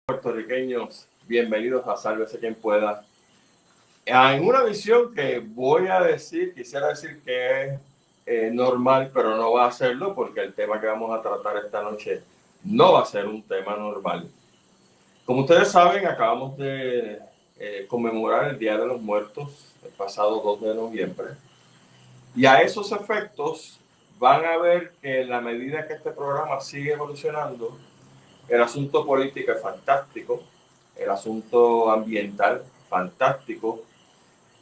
Puertorriqueños, bienvenidos a Sálvese quien pueda. En una visión que quisiera decir que es normal, pero no va a serlo porque el tema que vamos a tratar esta noche no va a ser un tema normal. Como ustedes saben, acabamos de conmemorar el Día de los Muertos el pasado 2 de noviembre. Y a esos efectos van a ver que en la medida que este programa sigue evolucionando, el asunto político es fantástico, el asunto ambiental fantástico,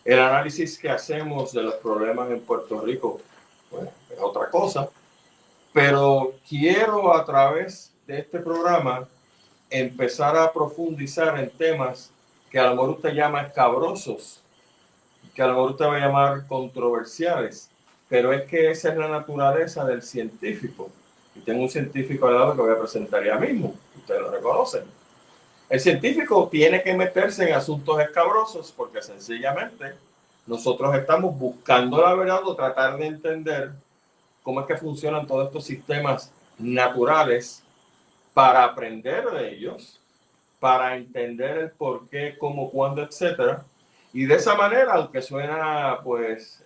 el análisis que hacemos de los problemas en Puerto Rico pues, es otra cosa, pero quiero a través de este programa empezar a profundizar en temas que a lo mejor usted llama escabrosos, que a lo mejor usted va a llamar controversiales, pero es que esa es la naturaleza del científico. Y tengo un científico al lado que voy a presentar ya mismo, ustedes lo reconocen. El científico tiene que meterse en asuntos escabrosos porque sencillamente nosotros estamos buscando la verdad o tratar de entender cómo es que funcionan todos estos sistemas naturales para aprender de ellos, para entender el por qué, cómo, cuándo, etcétera. Y de esa manera, aunque suena pues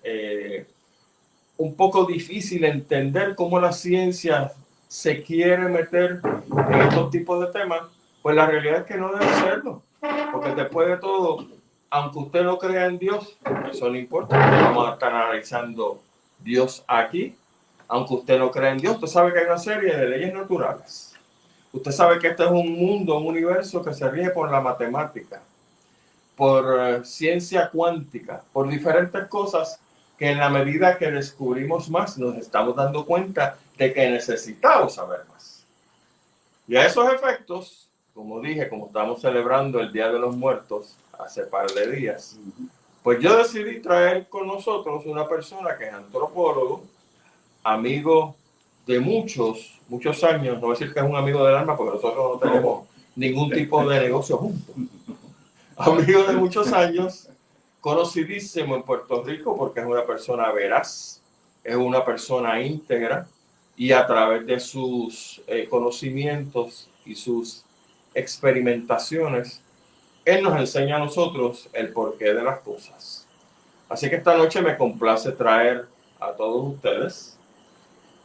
un poco difícil entender cómo la ciencia se quiere meter en estos tipos de temas, pues la realidad es que no debe serlo. Porque después de todo, aunque usted no crea en Dios, eso no importa, vamos a estar analizando Dios aquí. Aunque usted no crea en Dios, usted sabe que hay una serie de leyes naturales. Usted sabe que este es un mundo, un universo que se rige por la matemática, por ciencia cuántica, por diferentes cosas que en la medida que descubrimos más nos estamos dando cuenta de que necesitamos saber más. Y a esos efectos, como dije, como estamos celebrando el Día de los Muertos hace par de días, pues yo decidí traer con nosotros una persona que es antropólogo, amigo de muchos años, no voy a decir que es un amigo del alma porque nosotros no tenemos ningún tipo de negocio juntos, amigo de muchos años, conocidísimo en Puerto Rico porque es una persona veraz, es una persona íntegra y a través de sus conocimientos y sus experimentaciones, él nos enseña a nosotros el porqué de las cosas. Así que esta noche me complace traer a todos ustedes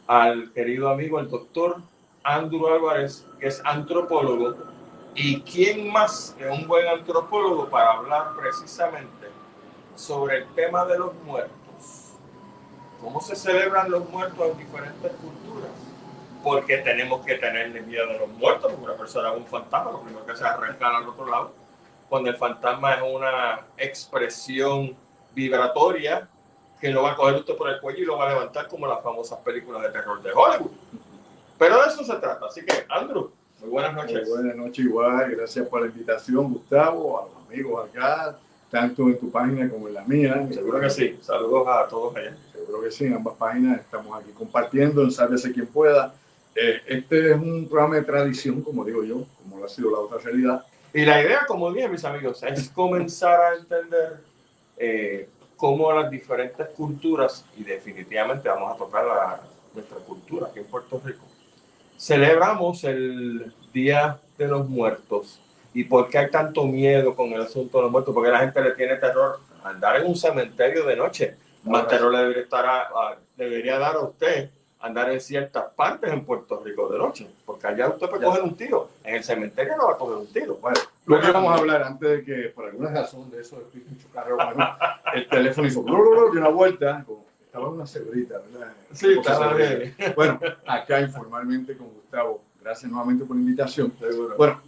al querido amigo, el doctor Andrew Álvarez, que es antropólogo. ¿Y quién más que un buen antropólogo para hablar precisamente sobre el tema de los muertos? ¿Cómo se celebran los muertos en diferentes culturas? Porque tenemos que tenerle miedo a los muertos, porque una persona es un fantasma, lo primero que se arranca al otro lado. Cuando el fantasma es una expresión vibratoria que lo va a coger usted por el cuello y lo va a levantar como las famosas películas de terror de Hollywood. Pero de eso se trata. Así que, Andrew, muy buenas noches. Muy buenas noches igual. Gracias por la invitación, Gustavo, a los amigos acá, tanto en tu página como en la mía. Seguro que sí. Saludos a todos allá. Seguro que sí, en ambas páginas estamos aquí compartiendo en Sálvese quien pueda. Este es un programa de tradición, como digo yo, como lo ha sido la otra realidad. Y la idea, como dije, mis amigos, es comenzar a entender cómo las diferentes culturas, y definitivamente vamos a tocar nuestra cultura aquí en Puerto Rico, celebramos el Día de los Muertos. ¿Y por qué hay tanto miedo con el asunto de los muertos? Porque la gente le tiene terror a andar en un cementerio de noche. Más terror le debería dar a usted andar en ciertas partes en Puerto Rico de noche, porque allá usted puede coger un tiro, en el cementerio no va a coger un tiro. Bueno, lo que vamos a hablar antes de que por alguna razón de eso el teléfono hizo de una vuelta, estaba una cebrita, ¿verdad? Sí, estaba bien. Bueno, acá informalmente con Gustavo, gracias nuevamente por la invitación. Seguro. Bueno,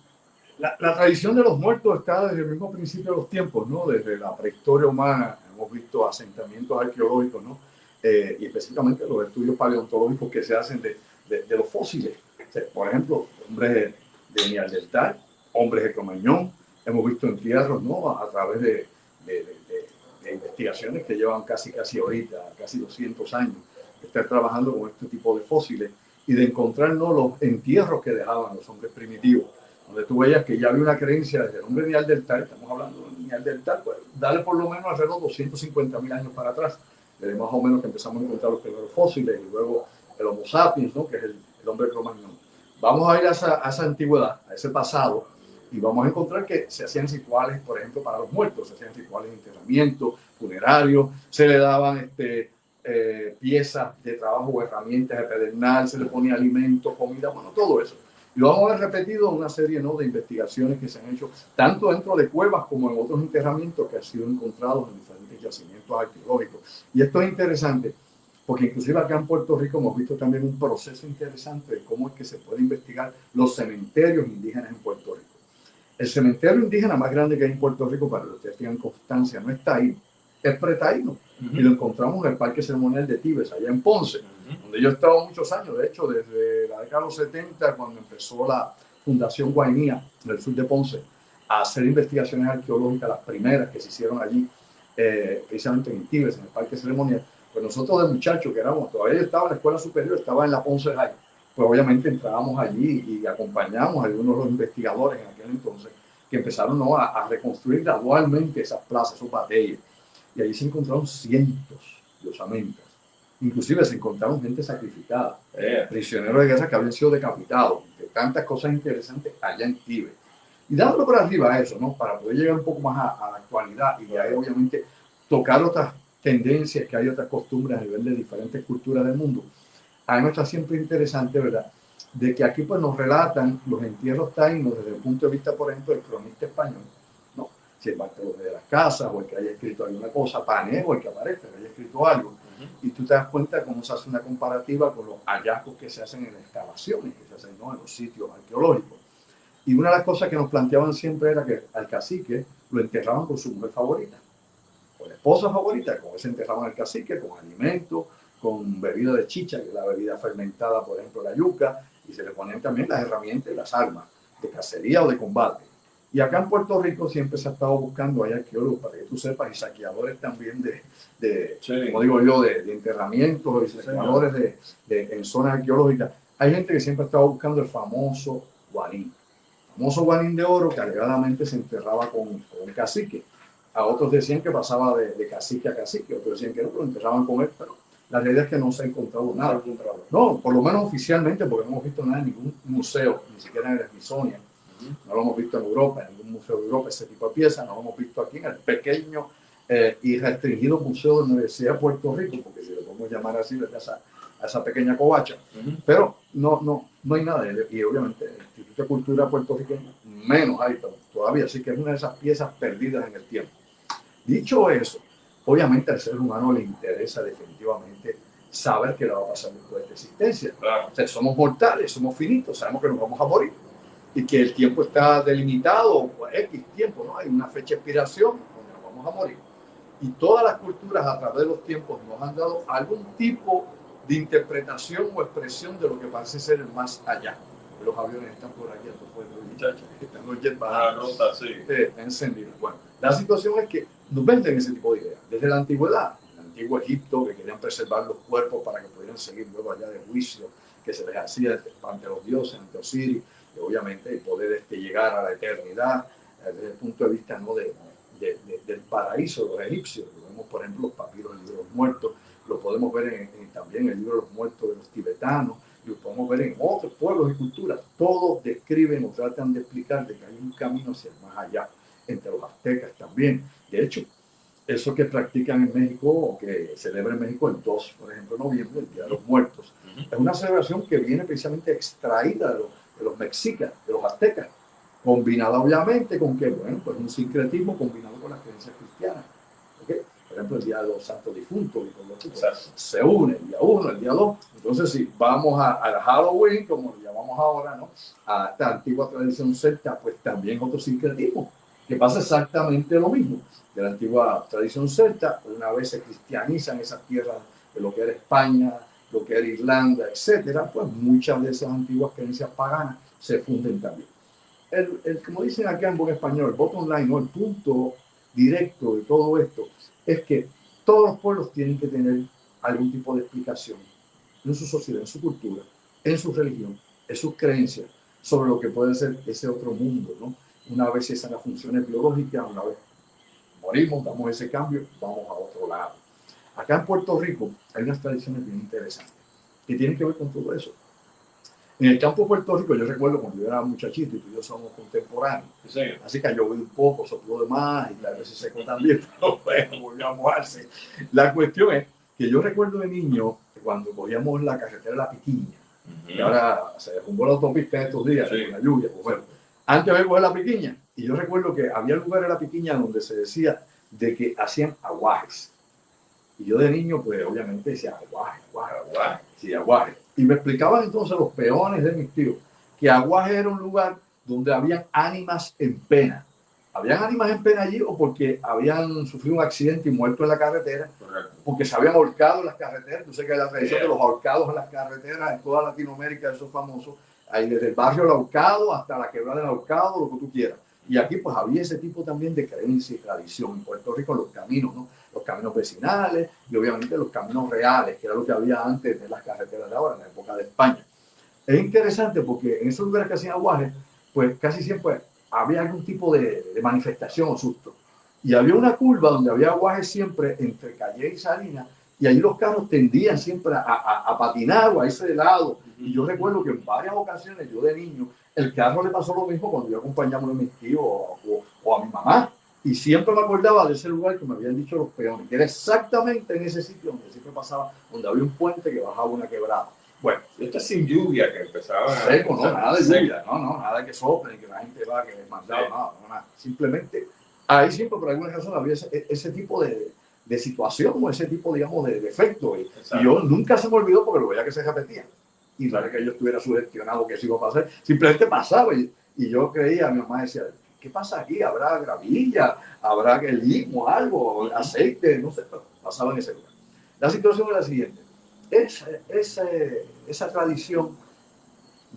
la tradición de los muertos está desde el mismo principio de los tiempos, ¿no? Desde la prehistoria humana hemos visto asentamientos arqueológicos, ¿no? Y específicamente los estudios paleontológicos que se hacen de los fósiles. O sea, por ejemplo, hombres de Neandertal, hombres de Cromañón, hemos visto entierros, ¿no? A través de investigaciones que llevan casi ahorita, casi 200 años, de estar trabajando con este tipo de fósiles y de encontrarnos los entierros que dejaban los hombres primitivos, donde tú veías que ya había una creencia desde el hombre de Neandertal, estamos hablando de Neandertal, pues dale por lo menos alrededor de 250.000 años para atrás, desde más o menos que empezamos a encontrar los primeros fósiles y luego el Homo sapiens, ¿no? Que es el hombre cromañón. Vamos a ir a esa antigüedad, a ese pasado, Y vamos a encontrar que se hacían rituales, por ejemplo, para los muertos, se hacían rituales de enterramiento, funerarios, se le daban piezas de trabajo o herramientas de pedernal, se le ponía alimento, comida, bueno, todo eso. Y lo vamos a ver repetido en una serie, ¿no?, de investigaciones que se han hecho tanto dentro de cuevas como en otros enterramientos que han sido encontrados en diferentes yacimientos arqueológicos. Y esto es interesante porque inclusive acá en Puerto Rico hemos visto también un proceso interesante de cómo es que se puede investigar los cementerios indígenas en Puerto Rico. El cementerio indígena más grande que hay en Puerto Rico, para que ustedes tengan constancia, no está ahí, es pretaíno. Y lo encontramos en el Parque Ceremonial de Tibes, allá en Ponce, donde yo he estado muchos años, de hecho, desde la década de los 70, cuando empezó la Fundación Guainía del sur de Ponce a hacer investigaciones arqueológicas, las primeras que se hicieron allí, precisamente en Tibes, en el Parque Ceremonial. Pues nosotros de muchachos que éramos, todavía estaba en la escuela superior, estaba en la Ponce High, pues obviamente entrábamos allí y acompañamos a algunos de los investigadores en aquel entonces que empezaron, ¿no?, a reconstruir gradualmente esas plazas, esos batalles. Y allí se encontraron cientos de osamentas. Inclusive se encontraron gente sacrificada, prisioneros de guerra que habían sido decapitados, de tantas cosas interesantes allá en Tibet. Y dándolo por arriba a eso, ¿no?, para poder llegar un poco más a la actualidad y de ahí obviamente tocar otras tendencias que hay, otras costumbres a nivel de diferentes culturas del mundo. A mí me está siempre interesante, ¿verdad?, de que aquí pues nos relatan los entierros taínos desde el punto de vista, por ejemplo, del cronista español, ¿no? Si el Bartolomé de las Casas o el que haya escrito alguna cosa, Panejo, el que aparezca, que haya escrito algo, y tú te das cuenta cómo se hace una comparativa con los hallazgos que se hacen en las excavaciones, que se hacen, ¿no?, en los sitios arqueológicos. Y una de las cosas que nos planteaban siempre era que al cacique lo enterraban con su mujer favorita, con la esposa favorita, con ese enterraban al cacique, con alimento, con bebida de chicha, que es la bebida fermentada, por ejemplo, la yuca, y se le ponían también las herramientas y las armas de cacería o de combate. Y acá en Puerto Rico siempre se ha estado buscando, hay arqueólogos, para que tú sepas, y saqueadores también sí, como digo yo, de enterramientos y saqueadores en zonas arqueológicas. Hay gente que siempre ha estado buscando el famoso guanín. El famoso guanín de oro que alegadamente se enterraba con un cacique. A otros decían que pasaba de cacique a cacique, otros decían que no, lo enterraban con él, pero la realidad es que no se ha encontrado nada. No, por lo menos oficialmente, porque no hemos visto nada en ningún museo, ni siquiera en el Smithsonian. No lo hemos visto en Europa, en ningún museo de Europa, ese tipo de piezas. No lo hemos visto aquí en el pequeño y restringido museo de la Universidad de Puerto Rico, porque si lo podemos llamar así, a esa pequeña covacha. Pero no hay nada. Y obviamente el Instituto de Cultura puertorriqueño menos hay todavía. Así que es una de esas piezas perdidas en el tiempo. Dicho eso, obviamente al ser humano le interesa definitivamente saber qué le va a pasar después de esta existencia. Claro. O sea, somos mortales, somos finitos, sabemos que nos vamos a morir y que el tiempo está delimitado por X tiempo, ¿no? Hay una fecha de expiración donde nos vamos a morir. Y todas las culturas a través de los tiempos nos han dado algún tipo de interpretación o expresión de lo que parece ser el más allá. Los aviones están por aquí, muchachos, están los jet encendidos. Bueno, la situación es que nos venden ese tipo de ideas. Desde la antigüedad, en el antiguo Egipto, que querían preservar los cuerpos para que pudieran seguir luego allá de juicio, que se les hacía ante los dioses, ante Osiris, y obviamente el poder llegar a la eternidad, desde el punto de vista, ¿no?, del paraíso de los egipcios. Lo vemos, por ejemplo, los papiros del libro de los muertos, lo podemos ver también en el libro de los muertos de los tibetanos, y lo podemos ver en otros pueblos y culturas. Todos describen o tratan de explicar de que hay un camino hacia el más allá, entre los aztecas también. De hecho, eso que practican en México o que celebran en México el 2, por ejemplo, de noviembre, el Día de los Muertos, es una celebración que viene precisamente extraída de los mexicas, de los aztecas, combinada obviamente con que, bueno, pues un sincretismo combinado con las creencias cristianas. ¿Okay? Por ejemplo, el Día de los Santos Difuntos, se une el día 1, el día 2. Entonces, si vamos al Halloween, como lo llamamos ahora, ¿no?, a esta antigua tradición celta, pues también otro sincretismo, que pasa exactamente lo mismo. De la antigua tradición celta, una vez se cristianizan esas tierras de lo que era España, lo que era Irlanda, etcétera, pues muchas de esas antiguas creencias paganas se funden también. Como dicen acá en buen español, el bottom line, ¿no?, el punto directo de todo esto es que todos los pueblos tienen que tener algún tipo de explicación en su sociedad, en su cultura, en su religión, en sus creencias, sobre lo que puede ser ese otro mundo, ¿no? Una vez esas las funciones biológicas, una vez morimos, damos ese cambio, vamos a otro lado. Acá en Puerto Rico hay unas tradiciones bien interesantes que tienen que ver con todo eso. En el campo de Puerto Rico, yo recuerdo cuando yo era muchachito y tú y yo somos contemporáneos. Sí. Así que llovió un poco, sopló de más y tal vez se secó también, pero bueno, volvió a mojarse. La cuestión es que yo recuerdo de niño cuando cogíamos la carretera de La Piquiña, y ahora se derrumbó la autopista en estos días con la lluvia. Pues bueno, antes había coger La Piquiña, y yo recuerdo que había lugares en La Piquiña donde se decía de que hacían aguajes. Y yo de niño, pues obviamente decía aguaje. Sí, aguaje. Y me explicaban entonces los peones de mis tíos que aguaje era un lugar donde habían ánimas en pena. Habían ánimas en pena allí o porque habían sufrido un accidente y muerto en la carretera, porque se habían ahorcado en las carreteras. Yo sé que hay la tradición de los ahorcados en las carreteras en toda Latinoamérica, eso es famoso. Ahí desde el barrio del ahorcado hasta la quebrada del ahorcado, lo que tú quieras. Y aquí pues había ese tipo también de creencia y tradición. En Puerto Rico los caminos, ¿no? Los caminos vecinales y obviamente los caminos reales, que era lo que había antes de las carreteras de ahora, en la época de España. Es interesante porque en esos lugares que hacían aguajes, pues casi siempre había algún tipo de manifestación o susto. Y había una curva donde había aguajes siempre entre Calle y Salinas, y allí los carros tendían siempre a patinar o a irse de lado. Y yo recuerdo que en varias ocasiones, yo de niño, el carro le pasó lo mismo cuando yo acompañaba a mis tíos o a mi mamá. Y siempre me acordaba de ese lugar que me habían dicho los peones, que era exactamente en ese sitio donde siempre pasaba, donde había un puente que bajaba una quebrada. Bueno, esto es sin lluvia que empezaba. Seco, no, nada de lluvia, no, nada que sople, que la gente va, que mandaba, nada. Simplemente, ahí siempre por alguna razón había ese tipo de situación o ese tipo, digamos, de efecto. Y yo nunca se me olvidó porque lo veía que se repetía. Y no era que yo estuviera sugestionado que eso iba a pasar, simplemente pasaba y yo creía, mi mamá decía, ¿qué pasa aquí? ¿Habrá gravilla? ¿Habrá limo, algo, aceite? No sé, pero pasaba en ese lugar. La situación es la siguiente. Esa tradición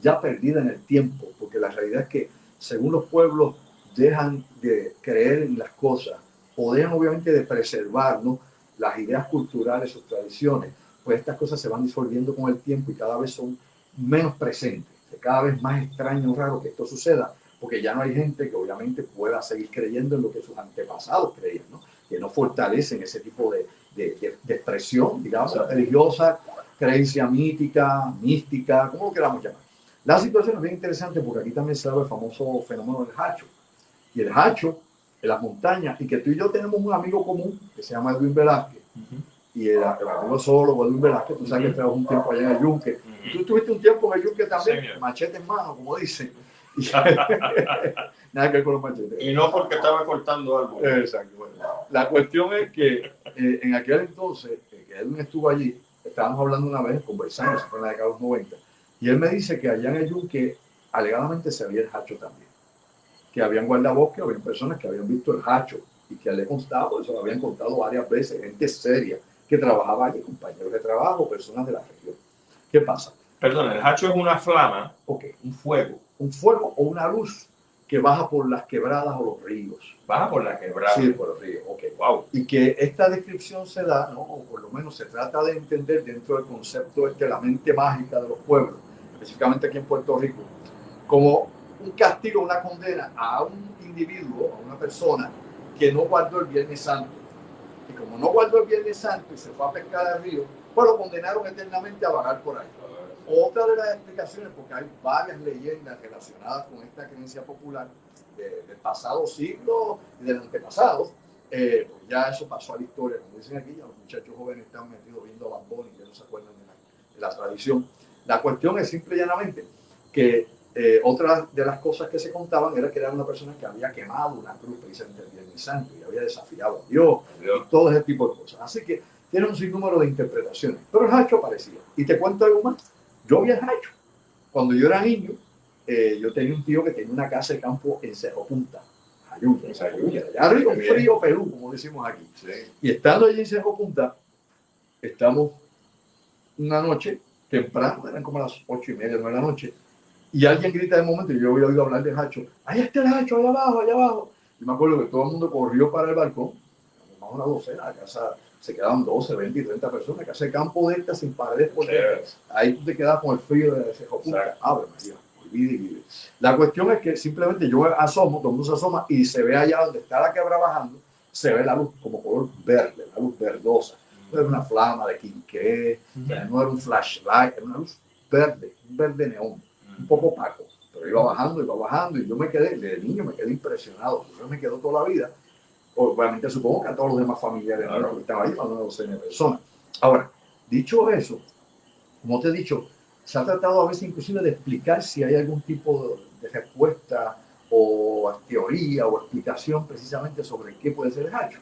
ya perdida en el tiempo, porque la realidad es que según los pueblos dejan de creer en las cosas o dejan obviamente de preservar, ¿no?, las ideas culturales, sus tradiciones, pues estas cosas se van disolviendo con el tiempo y cada vez son menos presentes. Cada vez más extraño, raro que esto suceda, porque ya no hay gente que obviamente pueda seguir creyendo en lo que sus antepasados creían, ¿no?, que no fortalecen ese tipo de expresión, digamos, religiosa, creencia mística, como lo queramos llamar. La situación es bien interesante porque aquí también se da el famoso fenómeno del hacho. Y el hacho en las montañas, y que tú y yo tenemos un amigo común que se llama Edwin Velázquez, y el amigo zoólogo Edwin Velázquez, tú sabes que trabajó un tiempo allá en el Yunque. Y tú estuviste un tiempo en el Yunque también, machete en mano, como dicen. Nada que ver con los machetes. Y no porque estaba cortando algo. Exacto. Bueno, la cuestión es que en aquel entonces, que Edwin estuvo allí, estábamos hablando una vez, conversando, se fue en la década de los 90, y él me dice que allá en el Yunque alegadamente se veía el hacho también. Que habían guardabosques, habían personas que habían visto el hacho y que le constaba, eso lo habían contado varias veces, gente seria que trabajaba allí, compañeros de trabajo, personas de la región. ¿Qué pasa? Perdón, el hacho es una flama, un fuego o una luz que baja por las quebradas o los ríos. Baja por las quebradas. Sí, por los ríos, wow. Y que esta descripción se da, ¿no?, o por lo menos se trata de entender dentro del concepto de la mente mágica de los pueblos, específicamente aquí en Puerto Rico, como un castigo, una condena a un individuo, a una persona que no guardó el Viernes Santo. Y como no guardó el Viernes Santo y se fue a pescar al río, pues lo condenaron eternamente a vagar por ahí. Otra de las explicaciones, porque hay varias leyendas relacionadas con esta creencia popular del pasado siglo y del antepasado, pues ya eso pasó a la historia. Como dicen aquí, ya los muchachos jóvenes están metidos viendo a Bad Bunny y ya no se acuerdan de la tradición. La cuestión es simple y llanamente que otra de las cosas que se contaban era que era una persona que había quemado una cruz precisamente el Viernes Santo y había desafiado a Dios y todo ese tipo de cosas. Así que tiene un sinnúmero de interpretaciones. Pero el hacho parecía. Y te cuento algo más. Yo vi el hacho. Cuando yo era niño, yo tenía un tío que tenía una casa de campo en Cerro Punta. Allá arriba, un frío Perú, como decimos aquí. Sí. Y estando allí en Cerro Punta, estamos una noche temprano, eran como las 8:30, 9 de la noche, y alguien grita de momento, y yo había oído hablar del hacho, ahí está el hacho, allá abajo, allá abajo. Y me acuerdo que todo el mundo corrió para el balcón, más una docena, la casa se quedaban 12, 20 y 30 personas, que hace campo de estas sin paredes por dentro. Ahí tú te quedas con el frío de ese Punta. Abre María, vive. La cuestión es que simplemente yo asomo, todo el mundo se asoma y se ve allá donde está la quebra bajando, se ve la luz como color verde, la luz verdosa. No era una flama de quinqué, no era un flashlight, era una luz verde, un verde neón, un poco opaco, pero iba bajando, y yo me quedé, desde niño me quedé impresionado, eso me quedó toda la vida. Obviamente supongo que a todos los demás familiares Claro. que estaban ahí, más de una docena de personas. Ahora, dicho eso, como te he dicho, se ha tratado a veces inclusive de explicar si hay algún tipo de respuesta o teoría o explicación precisamente sobre qué puede ser el hacho.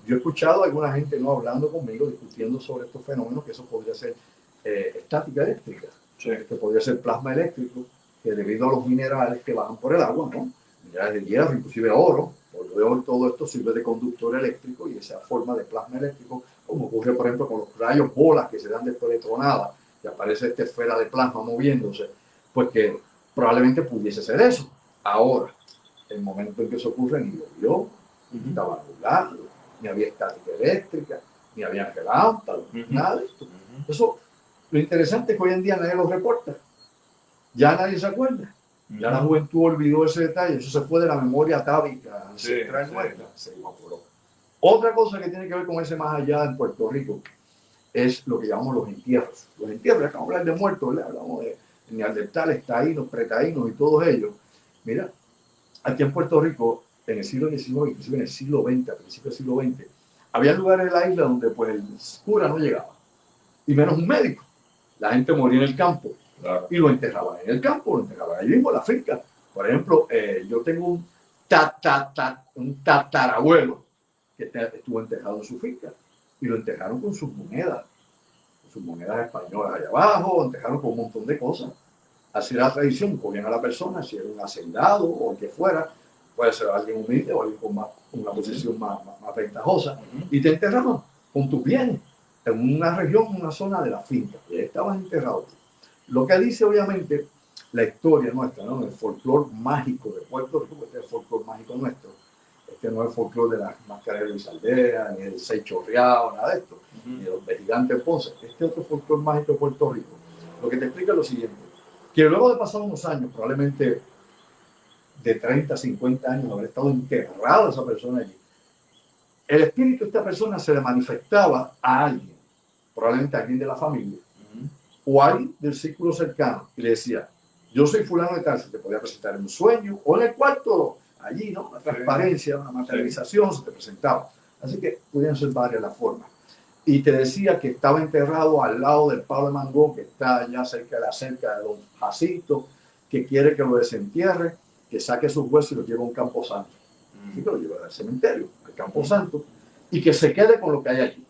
Yo he escuchado a alguna gente no hablando conmigo, discutiendo sobre estos fenómenos, que eso podría ser estática eléctrica, Sí. que podría ser plasma eléctrico, que debido a los minerales que bajan por el agua, ¿no? Minerales de hierro, inclusive oro, todo esto sirve de conductor eléctrico, y esa forma de plasma eléctrico, como ocurre por ejemplo con los rayos bolas que se dan después de tronada, que aparece esta esfera de plasma moviéndose, pues que probablemente pudiese ser eso. Ahora, el momento en que eso ocurre ni llovió, ni estaba nublado, ni había estática eléctrica, ni había relámpagos, nada de esto. Eso, lo interesante es que hoy en día nadie lo reporta, ya nadie se acuerda. Ya la juventud olvidó ese detalle, eso se fue de la memoria atávica ancestral nuestra, se evaporó. Otra cosa que tiene que ver con ese más allá en Puerto Rico es lo que llamamos los entierros. Los entierros, acabamos de hablar de muertos, ¿verdad? Hablamos de neandertales, taínos, pretaínos y todos ellos. Mira, aquí en Puerto Rico, en el siglo XIX, inclusive en el siglo XX, a principios del siglo XX, había lugares en la isla donde pues el cura no llegaba, y menos un médico. La gente moría en el campo. Claro. Y lo enterraban en el campo, lo enterraban allí mismo en la finca. Por ejemplo, yo tengo un tatarabuelo que estuvo enterrado en su finca, y lo enterraron con sus monedas españolas allá abajo, lo enterraron con un montón de cosas. Así era la tradición, cogían a la persona, si era un hacendado o el que fuera, puede ser alguien humilde o alguien con una posición más ventajosa, y te enterraban con tus bienes en una región, una zona de la finca, y ahí estabas enterrado. Lo que dice obviamente la historia nuestra, ¿no? El folclore mágico de Puerto Rico, este es el folclore mágico nuestro, este no es el folclore de las máscaras de Luis Aldea, ni el Seis Chorreado, nada de esto, ni de Gigante Ponce. Este otro folclore mágico de Puerto Rico, lo que te explica es lo siguiente, que luego de pasar unos años, probablemente de 30, 50 años, haber estado enterrada esa persona allí, el espíritu de esta persona se le manifestaba a alguien, probablemente a alguien de la familia, o alguien del círculo cercano, y le decía: yo soy fulano de tal, se te podía presentar en un sueño o en el cuarto, allí, ¿no? Una transparencia, una materialización, se te presentaba. Así que pudieron ser varias las formas. Y te decía que estaba enterrado al lado del palo de mango, que está allá cerca de don Jacinto, que quiere que lo desentierre, que saque sus huesos y los lleve a un camposanto. Así que lo lleva al cementerio, al camposanto, y que se quede con lo que hay allí,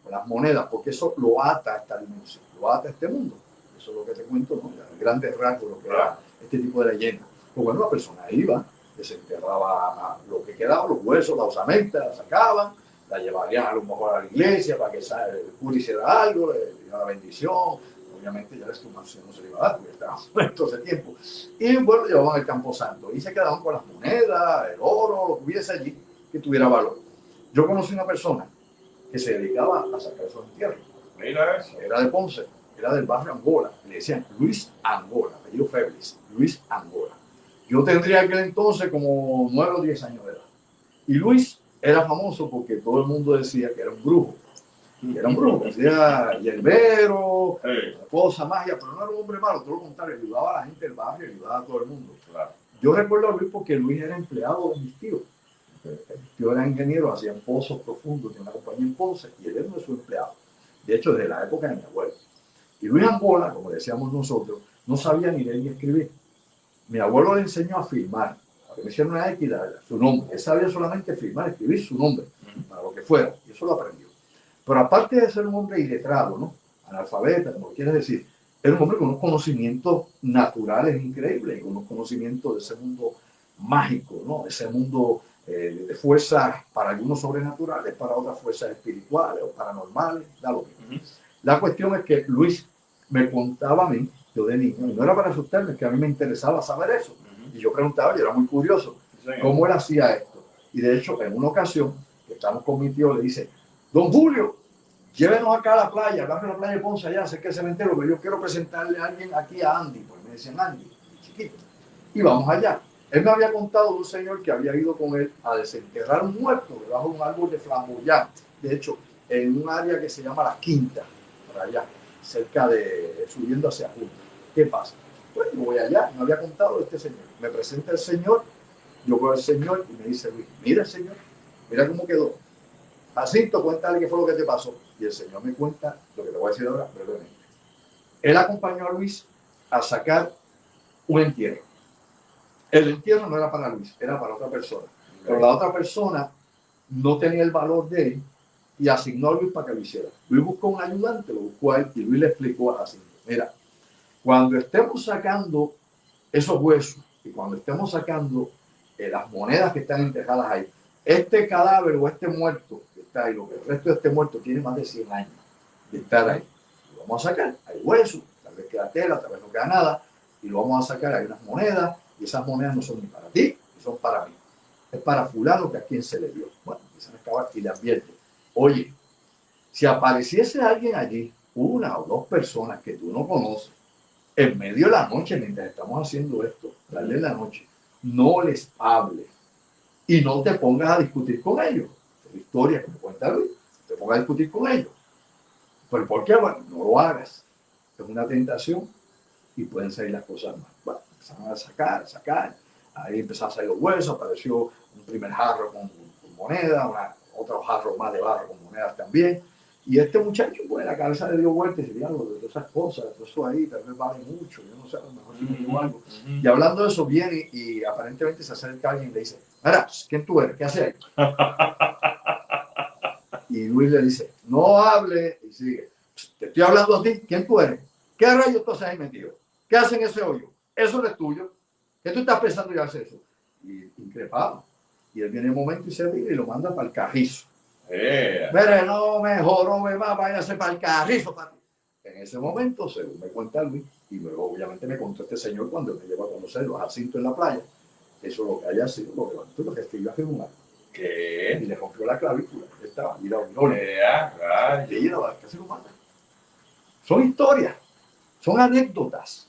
con las monedas, porque eso lo ata a esta dimensión, lo ata a este mundo. Eso es lo que te cuento, ¿no? El grandes rasgos, lo que era este tipo de leyenda. Pues bueno, la persona iba, desenterraba lo que quedaba, los huesos, la osamenta, la sacaban, la llevarían a lo mejor a la iglesia para que el cura hiciera algo, le diera la bendición. Obviamente ya la exhumación no se le iba a dar porque estaba muerto hace tiempo. Y bueno, lo llevaban al camposanto y se quedaban con las monedas, el oro, lo que hubiese allí que tuviera valor. Yo conocí una persona que se dedicaba a sacar esos entierros. Mira eso. Era de Ponce, era del barrio Angola. Le decían Luis Angola, apellido Febres, Luis Angola. Yo tendría aquel entonces como 9 o 10 años de edad. Y Luis era famoso porque todo el mundo decía que era un brujo. Era un brujo, que hacía hierbero, cosa, magia, pero no era un hombre malo, todo lo contrario, ayudaba a la gente del barrio, ayudaba a todo el mundo. Claro. Yo recuerdo a Luis porque Luis era empleado de mis tíos. Mis tíos eran ingenieros, hacían pozos profundos de una compañía en Ponce, y él era uno de sus empleados. De hecho, desde la época de mi abuelo. Y Luis Angola, como decíamos nosotros, no sabía ni leer ni escribir. Mi abuelo le enseñó a firmar. A me hicieron una X, su nombre. Él sabía solamente firmar, escribir su nombre, para lo que fuera. Y eso lo aprendió. Pero aparte de ser un hombre iletrado, ¿no? Analfabeta, como quieres decir, era un hombre con unos conocimientos naturales increíbles, y con unos conocimientos de ese mundo mágico, ¿no? Ese mundo de fuerzas, para algunos sobrenaturales, para otras fuerzas espirituales o paranormales, da lo mismo. La cuestión es que Luis me contaba a mí, yo de niño, y no era para asustarme, que a mí me interesaba saber eso. Y yo preguntaba, yo era muy curioso, cómo él hacía esto. Y de hecho, en una ocasión, que estamos con mi tío, le dice: don Julio, llévenos acá a la playa, a la playa de Ponce, allá, cerca del cementerio, porque yo quiero presentarle a alguien aquí, a Andy. Pues me decían Andy, chiquito. Y vamos allá. Él me había contado de un señor que había ido con él a desenterrar un muerto debajo de un árbol de flamboyán. De hecho, en un área que se llama La Quinta, por allá. cerca de, subiendo hacia Junta. ¿Qué pasa? Pues yo voy allá, me había contado de este señor. Me presenta el señor, yo veo al señor y me dice Luis, mira señor, mira cómo quedó. Jacinto, cuéntale qué fue lo que te pasó. Y el señor me cuenta lo que te voy a decir ahora brevemente. Él acompañó a Luis a sacar un entierro. El entierro no era para Luis, era para otra persona. Pero la otra persona no tenía el valor de él y asignó a Luis para que lo hiciera. Luis buscó un ayudante, lo buscó a él y Luis le explicó a Jacinto, mira, cuando estemos sacando esos huesos y cuando estemos sacando las monedas que están enterradas ahí, este cadáver o este muerto que está ahí, lo que el resto de este muerto tiene más de 100 años de estar ahí. Lo vamos a sacar, hay huesos, tal vez queda tela, tal vez no queda nada, y lo vamos a sacar, hay unas monedas, y esas monedas no son ni para ti, ni son para mí. Es para fulano que a quien se le dio. Bueno, empiezan a acabar y le advierte, oye, si apareciese alguien allí, una o dos personas que tú no conoces, en medio de la noche, mientras estamos haciendo esto, darle en la noche, no les hables y no te pongas a discutir con ellos. Es la historia que me cuenta Luis, te pongas a discutir con ellos. ¿Pero por qué? Bueno, no lo hagas. Es una tentación y pueden salir las cosas mal. Bueno, empezaron a sacar. Ahí empezaron a salir los huesos, apareció un primer jarro con moneda, otro jarro más de barro con monedas también. Y este muchacho, pues la cabeza le dio vuelta y se dijo, de esas cosas, todo eso ahí tal vez vale mucho, yo no sé, a lo mejor si me dio algo. Y hablando de eso, viene y aparentemente se acerca alguien y le dice, mira, ¿quién tú eres? ¿Qué haces ahí? Y Luis le dice, no hable, y sigue, te estoy hablando a ti, ¿quién tú eres? ¿Qué rayos tú haces ahí metido? ¿Qué hacen ese hoyo? Eso no es tuyo. ¿Qué tú estás pensando y hacer eso? Y increpado. Y él viene un momento y se vira y lo manda para el carrizo. Mire, no mejor no me va, váyase para el carrizo, papi. En ese momento, según me cuenta Luis, y luego obviamente me contó este señor cuando me llevó a conocer los Jacinto en la playa, eso lo que haya sido, lo levantó, lo que escribió a firmar. ¿Qué? Y le rompió la clavícula. Estaba, mira, casi lo mata. Son historias, son anécdotas.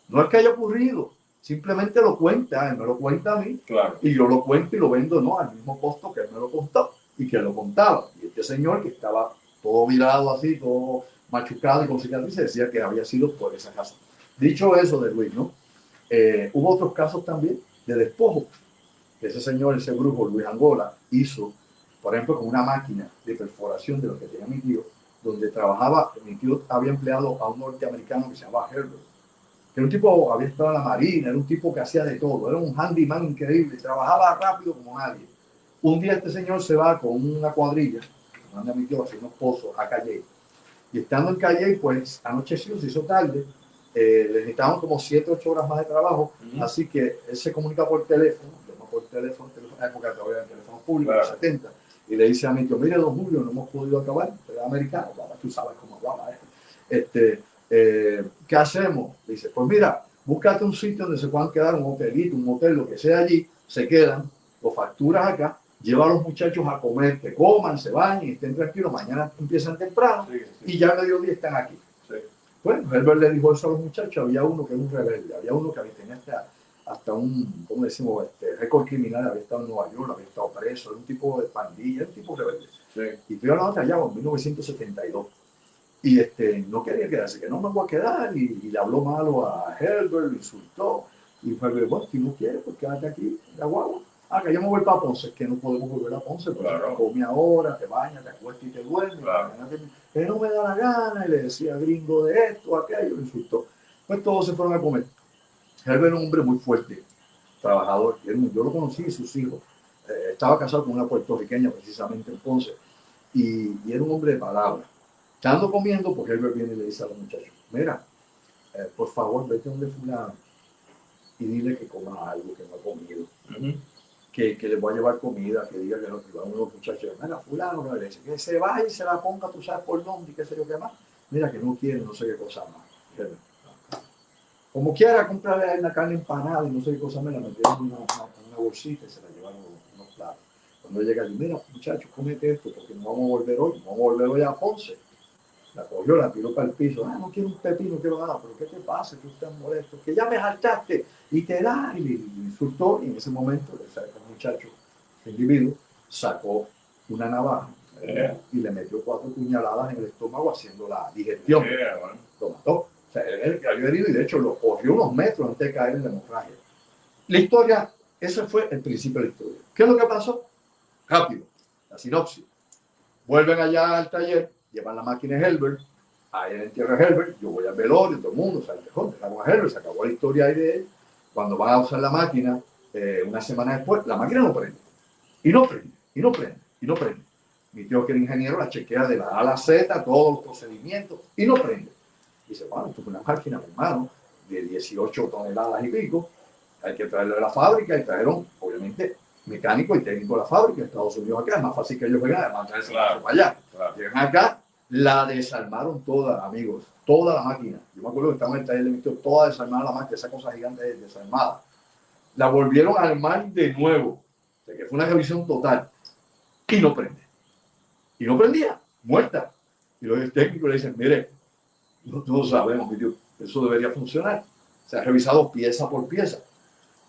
No es que haya ocurrido, simplemente lo cuenta, él me lo cuenta a mí, claro. Y yo lo cuento y lo vendo, no, al mismo costo que él me lo contó y que él lo contaba. Y este señor que estaba todo virado así, todo machucado y con cicatrices, decía que había sido por esa casa. Dicho eso de Luis, ¿no? Hubo otros casos también de despojo. Ese señor, ese brujo, Luis Angola, hizo, por ejemplo, con una máquina de perforación de lo que tenía mi tío, donde trabajaba, mi tío había empleado a un norteamericano que se llamaba Herbert. Era un tipo, había estado en la marina, era un tipo que hacía de todo, era un handyman increíble, trabajaba rápido como nadie. Un día este señor se va con una cuadrilla, manda a mi tío a hacer unos pozos a Calle. Y estando en Calle, pues anocheció, se hizo tarde, le necesitaban como 7 o 8 horas más de trabajo, así que él se comunica por teléfono, en la época todavía del teléfono público, en los 70, y le dice a mi tío, mire, don Julio, no hemos podido acabar, pero americano, tú sabes cómo hablaba ¿qué hacemos? Dice, pues mira, búscate un sitio donde se puedan quedar, un hotelito, un hotel, lo que sea allí, se quedan, lo facturas acá, lleva a los muchachos a comer, que coman, se bañen, estén tranquilos, mañana empiezan temprano, y ya a mediodía están aquí. Bueno, Herbert le dijo eso a los muchachos, había uno que era un rebelde, había uno que tenía hasta un, ¿cómo decimos?, récord criminal, había estado en Nueva York, había estado preso, era un tipo de pandilla, era un tipo rebelde. Y fui a la otra allá en 1972. Y no quería quedarse, que no me voy a quedar, y le habló malo a Herbert, lo insultó, y fue, bueno, si no quieres, pues quédate aquí, la guagua. Que yo me voy para Ponce, que no podemos volver a Ponce, porque claro. Come ahora, te bañas, te acuestas y te duermes, claro. Que no me da la gana, y le decía gringo de esto, aquello, lo insultó. Pues todos se fueron a comer. Herbert era un hombre muy fuerte, trabajador, yo lo conocí y sus hijos. Estaba casado con una puertorriqueña precisamente en Ponce, y era un hombre de palabra. Estando comiendo, pues Herbert viene y le dice a los muchachos, mira, por favor, vete donde fulano y dile que coma algo que no ha comido. Que le voy a llevar comida, que diga que no, que va uno de los muchachos, mira, fulano, no, le dice, que se vaya y se la ponga, tú sabes por dónde, y qué sé yo qué más. Mira, que no quiere, no sé qué cosa más. Herbert, como quiera, comprarle una carne empanada y no sé qué cosa más, la metieron en una bolsita y se la llevaron unos platos. Cuando llega allí, mira, muchachos, comete esto, porque no vamos a volver hoy, vamos a volver hoy a Ponce. La cogió, la tiró para el piso. No quiero un pepino, no quiero nada. ¿Pero qué te pasa? Tú estás molesto. Que ya me saltaste y te da. Y le insultó. Y en ese momento, el muchacho, el individuo, sacó una navaja, y le metió 4 puñaladas en el estómago haciendo la digestión. Lo mató. O sea, él cayó herido y de hecho lo corrió unos metros antes de caer en la hemorragia. La historia, ese fue el principio de la historia. ¿Qué es lo que pasó? Rápido, la sinopsis. Vuelven allá al taller, llevan la máquina de Herbert, ahí en el entierro de Herbert, yo voy al velorio, todo el mundo, sale mejor, dejamos a Herbert, se acabó la historia ahí de él. Cuando van a usar la máquina, una semana después, la máquina no prende. Y no prende, y no prende, y no prende. Mi tío, que era ingeniero, la chequea de la A a la Z, todos los procedimientos, y no prende. Dice, bueno, esto es una máquina, mi hermano, de 18 toneladas y pico, hay que traerlo de la fábrica, y trajeron, obviamente, mecánico y técnico de la fábrica de Estados Unidos acá, es más fácil que ellos vengan, además traerse para allá. Llegan acá, la desarmaron toda, amigos, toda la máquina. Yo me acuerdo que estaba en el taller de mi tío, toda desarmada la máquina, esa cosa gigante desarmada. La volvieron a armar de nuevo, o sea, que fue una revisión total, y no prende. Y no prendía, muerta. Y los técnicos le dicen, mire, nosotros sabemos, mi tío, eso debería funcionar. Se ha revisado pieza por pieza.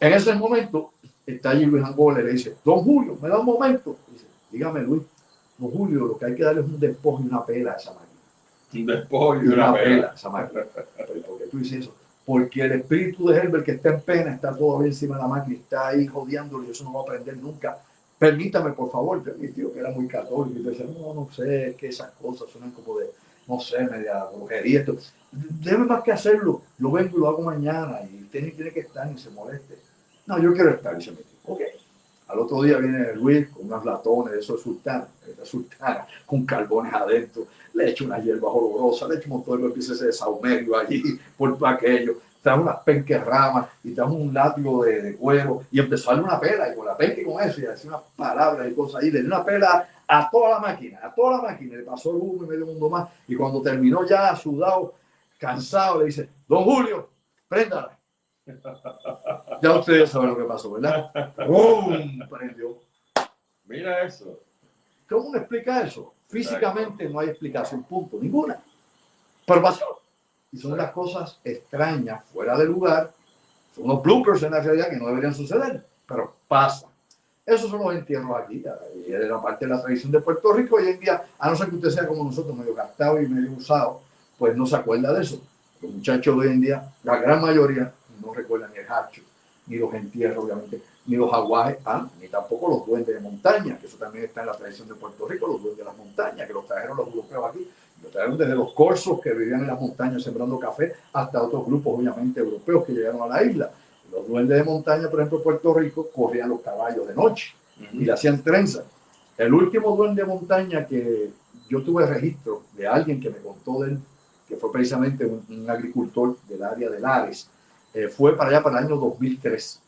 En ese momento, está allí Luis Angola y le dice, don Julio, me da un momento. Dice, dígame, Luis, don Julio, lo que hay que darle es un despojo y una pela a esa máquina. Un despojo y una pela a esa máquina. ¿Por qué tú dices eso? Porque el espíritu de Herbert, que está en pena, está todavía encima de la máquina, está ahí jodiándolo y eso no va a aprender nunca. Permítame, por favor, mi tío, que era muy católico, y decía, no sé, es que esas cosas suenan como de, no sé, media brujería. Debe más que hacerlo, lo vengo y lo hago mañana, y tiene que estar y se moleste. No, yo quiero estar, dice mi tío. Ok. Al otro día viene Luis con unos latones de esos sultanas, con carbones adentro, le echa unas hierbas olorosas, le echa un montón de piezas de saumerio allí, por todo aquello, trae unas penques ramas y trae un látigo de cuero y empezó a darle una pela y con la penque con eso y hacía unas palabras y cosas ahí, le dio una pela a toda la máquina, le pasó el humo y medio mundo más y cuando terminó ya sudado, cansado, le dice, don Julio, préndala. Ya ustedes saben lo que pasó, ¿verdad? ¡Bum! Prendió. Mira eso. ¿Cómo uno explica eso? Físicamente no hay explicación, punto, ninguna. Pero pasó. Y son las cosas extrañas, fuera de lugar, son unos bloopers en la realidad que no deberían suceder, pero pasa. Esos son los entierros aquí, y es la parte de la tradición de Puerto Rico. Hoy en día, a no ser que usted sea como nosotros, medio gastado y medio usado, pues no se acuerda de eso. Los muchachos de hoy en día, la gran mayoría, no recuerdan ni el hacho, ni los entierros, obviamente, ni los aguajes, ni tampoco los duendes de montaña, que eso también está en la tradición de Puerto Rico, los duendes de las montañas, que los trajeron los europeos aquí, los trajeron desde los corsos que vivían en las montañas sembrando café, hasta otros grupos, obviamente, europeos que llegaron a la isla. Los duendes de montaña, por ejemplo, en Puerto Rico, corrían los caballos de noche y le hacían trenzas. El último duende de montaña que yo tuve registro de alguien que me contó de él, que fue precisamente un agricultor del área de Lares, fue para allá para el año 2003.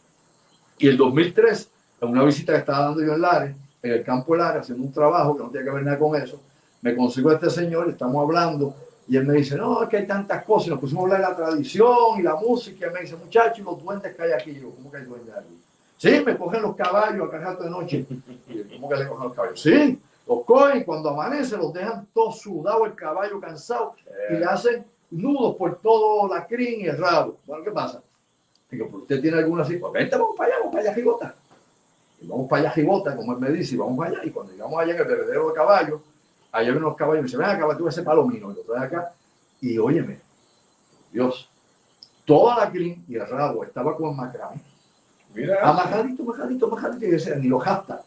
Y el 2003, en una visita que estaba dando yo en Lares, en el campo de Lares, haciendo un trabajo que no tiene que ver nada con eso, me consigo a este señor, estamos hablando, y él me dice, no, es que hay tantas cosas, y nos pusimos a hablar de la tradición y la música, y él me dice, muchachos, los duendes que hay aquí. Y yo, ¿cómo que hay duendes aquí? Sí, me cogen los caballos acá rato de noche. Y yo, ¿cómo que le cogen los caballos? Sí, los cogen, cuando amanece los dejan todos sudados, el caballo cansado, y le hacen nudos por todo la crin y el rabo. Bueno, ¿qué pasa? Digo, pues usted tiene alguna así, pues vente, vamos para allá, Jibota. Y vamos para allá, Jibota, como él me dice, y vamos para allá. Y cuando llegamos allá en el bebedero de caballos, allá vienen los caballos y me dice, ven acá, tú ese palomino, y lo trae acá. Y óyeme, Dios, toda la crin y el rabo estaba con macramé. Amajadito, y decía, ni los jaftas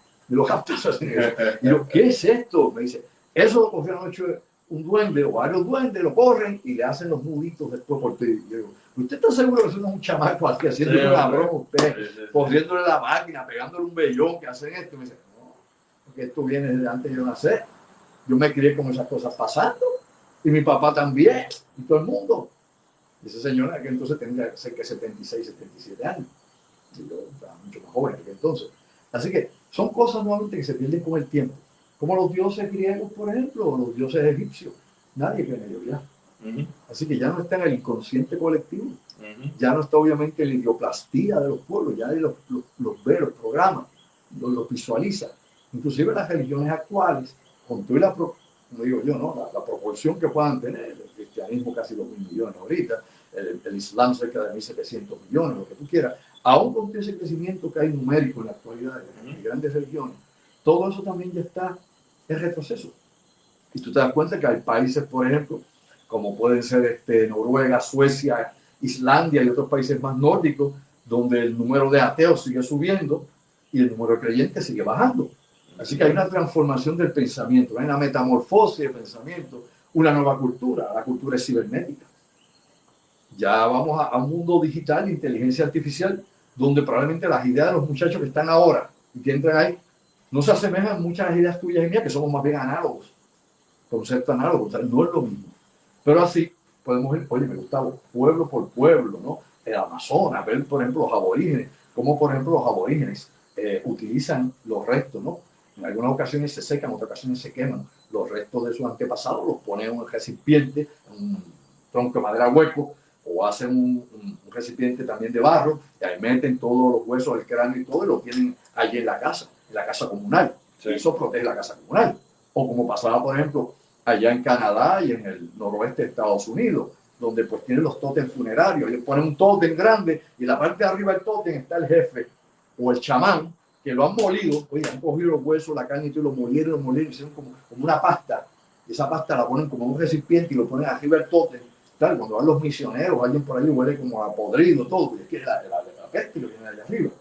hacen eso. Y yo, ¿qué es esto? Me dice, eso lo cogió anoche un duende o varios duendes, lo corren y le hacen los nuditos después por ti. Yo digo, ¿usted está seguro que eso no es un chamaco así, haciéndole una broma a usted, corriéndole la máquina, pegándole un vellón, que hacen esto? Y me dice, no, porque esto viene desde antes de yo nacer. Yo me crié con esas cosas pasando, y mi papá también, y todo el mundo. Y esa señora que entonces tenía que ser que 76, 77 años. Y yo estaba mucho más joven que entonces. Así que son cosas nuevamente que se pierden con el tiempo. Como los dioses griegos, por ejemplo, o los dioses egipcios. Nadie cree en ellos ya. Así que ya no está en el inconsciente colectivo. Ya no está obviamente en la idioplastía de los pueblos. Ya los ve, los programa, los visualiza. Inclusive las religiones actuales, con toda la, como digo yo, ¿no? la proporción que puedan tener, el cristianismo casi 2.000 millones ahorita, el Islam cerca de 1.700 millones, lo que tú quieras, aún con ese crecimiento que hay numérico en la actualidad de las grandes religiones, todo eso también ya está es retroceso. Y tú te das cuenta que hay países, por ejemplo, como pueden ser Noruega, Suecia, Islandia y otros países más nórdicos, donde el número de ateos sigue subiendo y el número de creyentes sigue bajando. Así que hay una transformación del pensamiento, hay una metamorfosis del pensamiento, una nueva cultura, la cultura es cibernética. Ya vamos a un mundo digital de inteligencia artificial, donde probablemente las ideas de los muchachos que están ahora y que entran ahí no se asemejan muchas a las ideas tuyas y mías, que somos más bien análogos, conceptos análogos, o sea, no es lo mismo. Pero así podemos ir, oye, me gustaba pueblo por pueblo, ¿no? El Amazonas, ver, por ejemplo, los aborígenes, cómo, por ejemplo, los aborígenes utilizan los restos, ¿no? En algunas ocasiones se secan, en otras ocasiones se queman. Los restos de sus antepasados los ponen en un recipiente, un tronco de madera hueco, o hacen un recipiente también de barro, y ahí meten todos los huesos, el cráneo y todo, y lo tienen allí en la casa comunal. Sí. Eso protege la casa comunal. O como pasaba, por ejemplo, allá en Canadá y en el noroeste de Estados Unidos, donde pues tienen los tótems funerarios. Ellos ponen un tótem grande y en la parte de arriba del tótem está el jefe o el chamán, que lo han molido, oye, han cogido los huesos, la carne y todo, lo molieron, hicieron como una pasta. Y esa pasta la ponen como un recipiente y lo ponen arriba del tótem. Claro, cuando van los misioneros, alguien por ahí huele como a podrido, todo, y es que es la peste que viene allá arriba.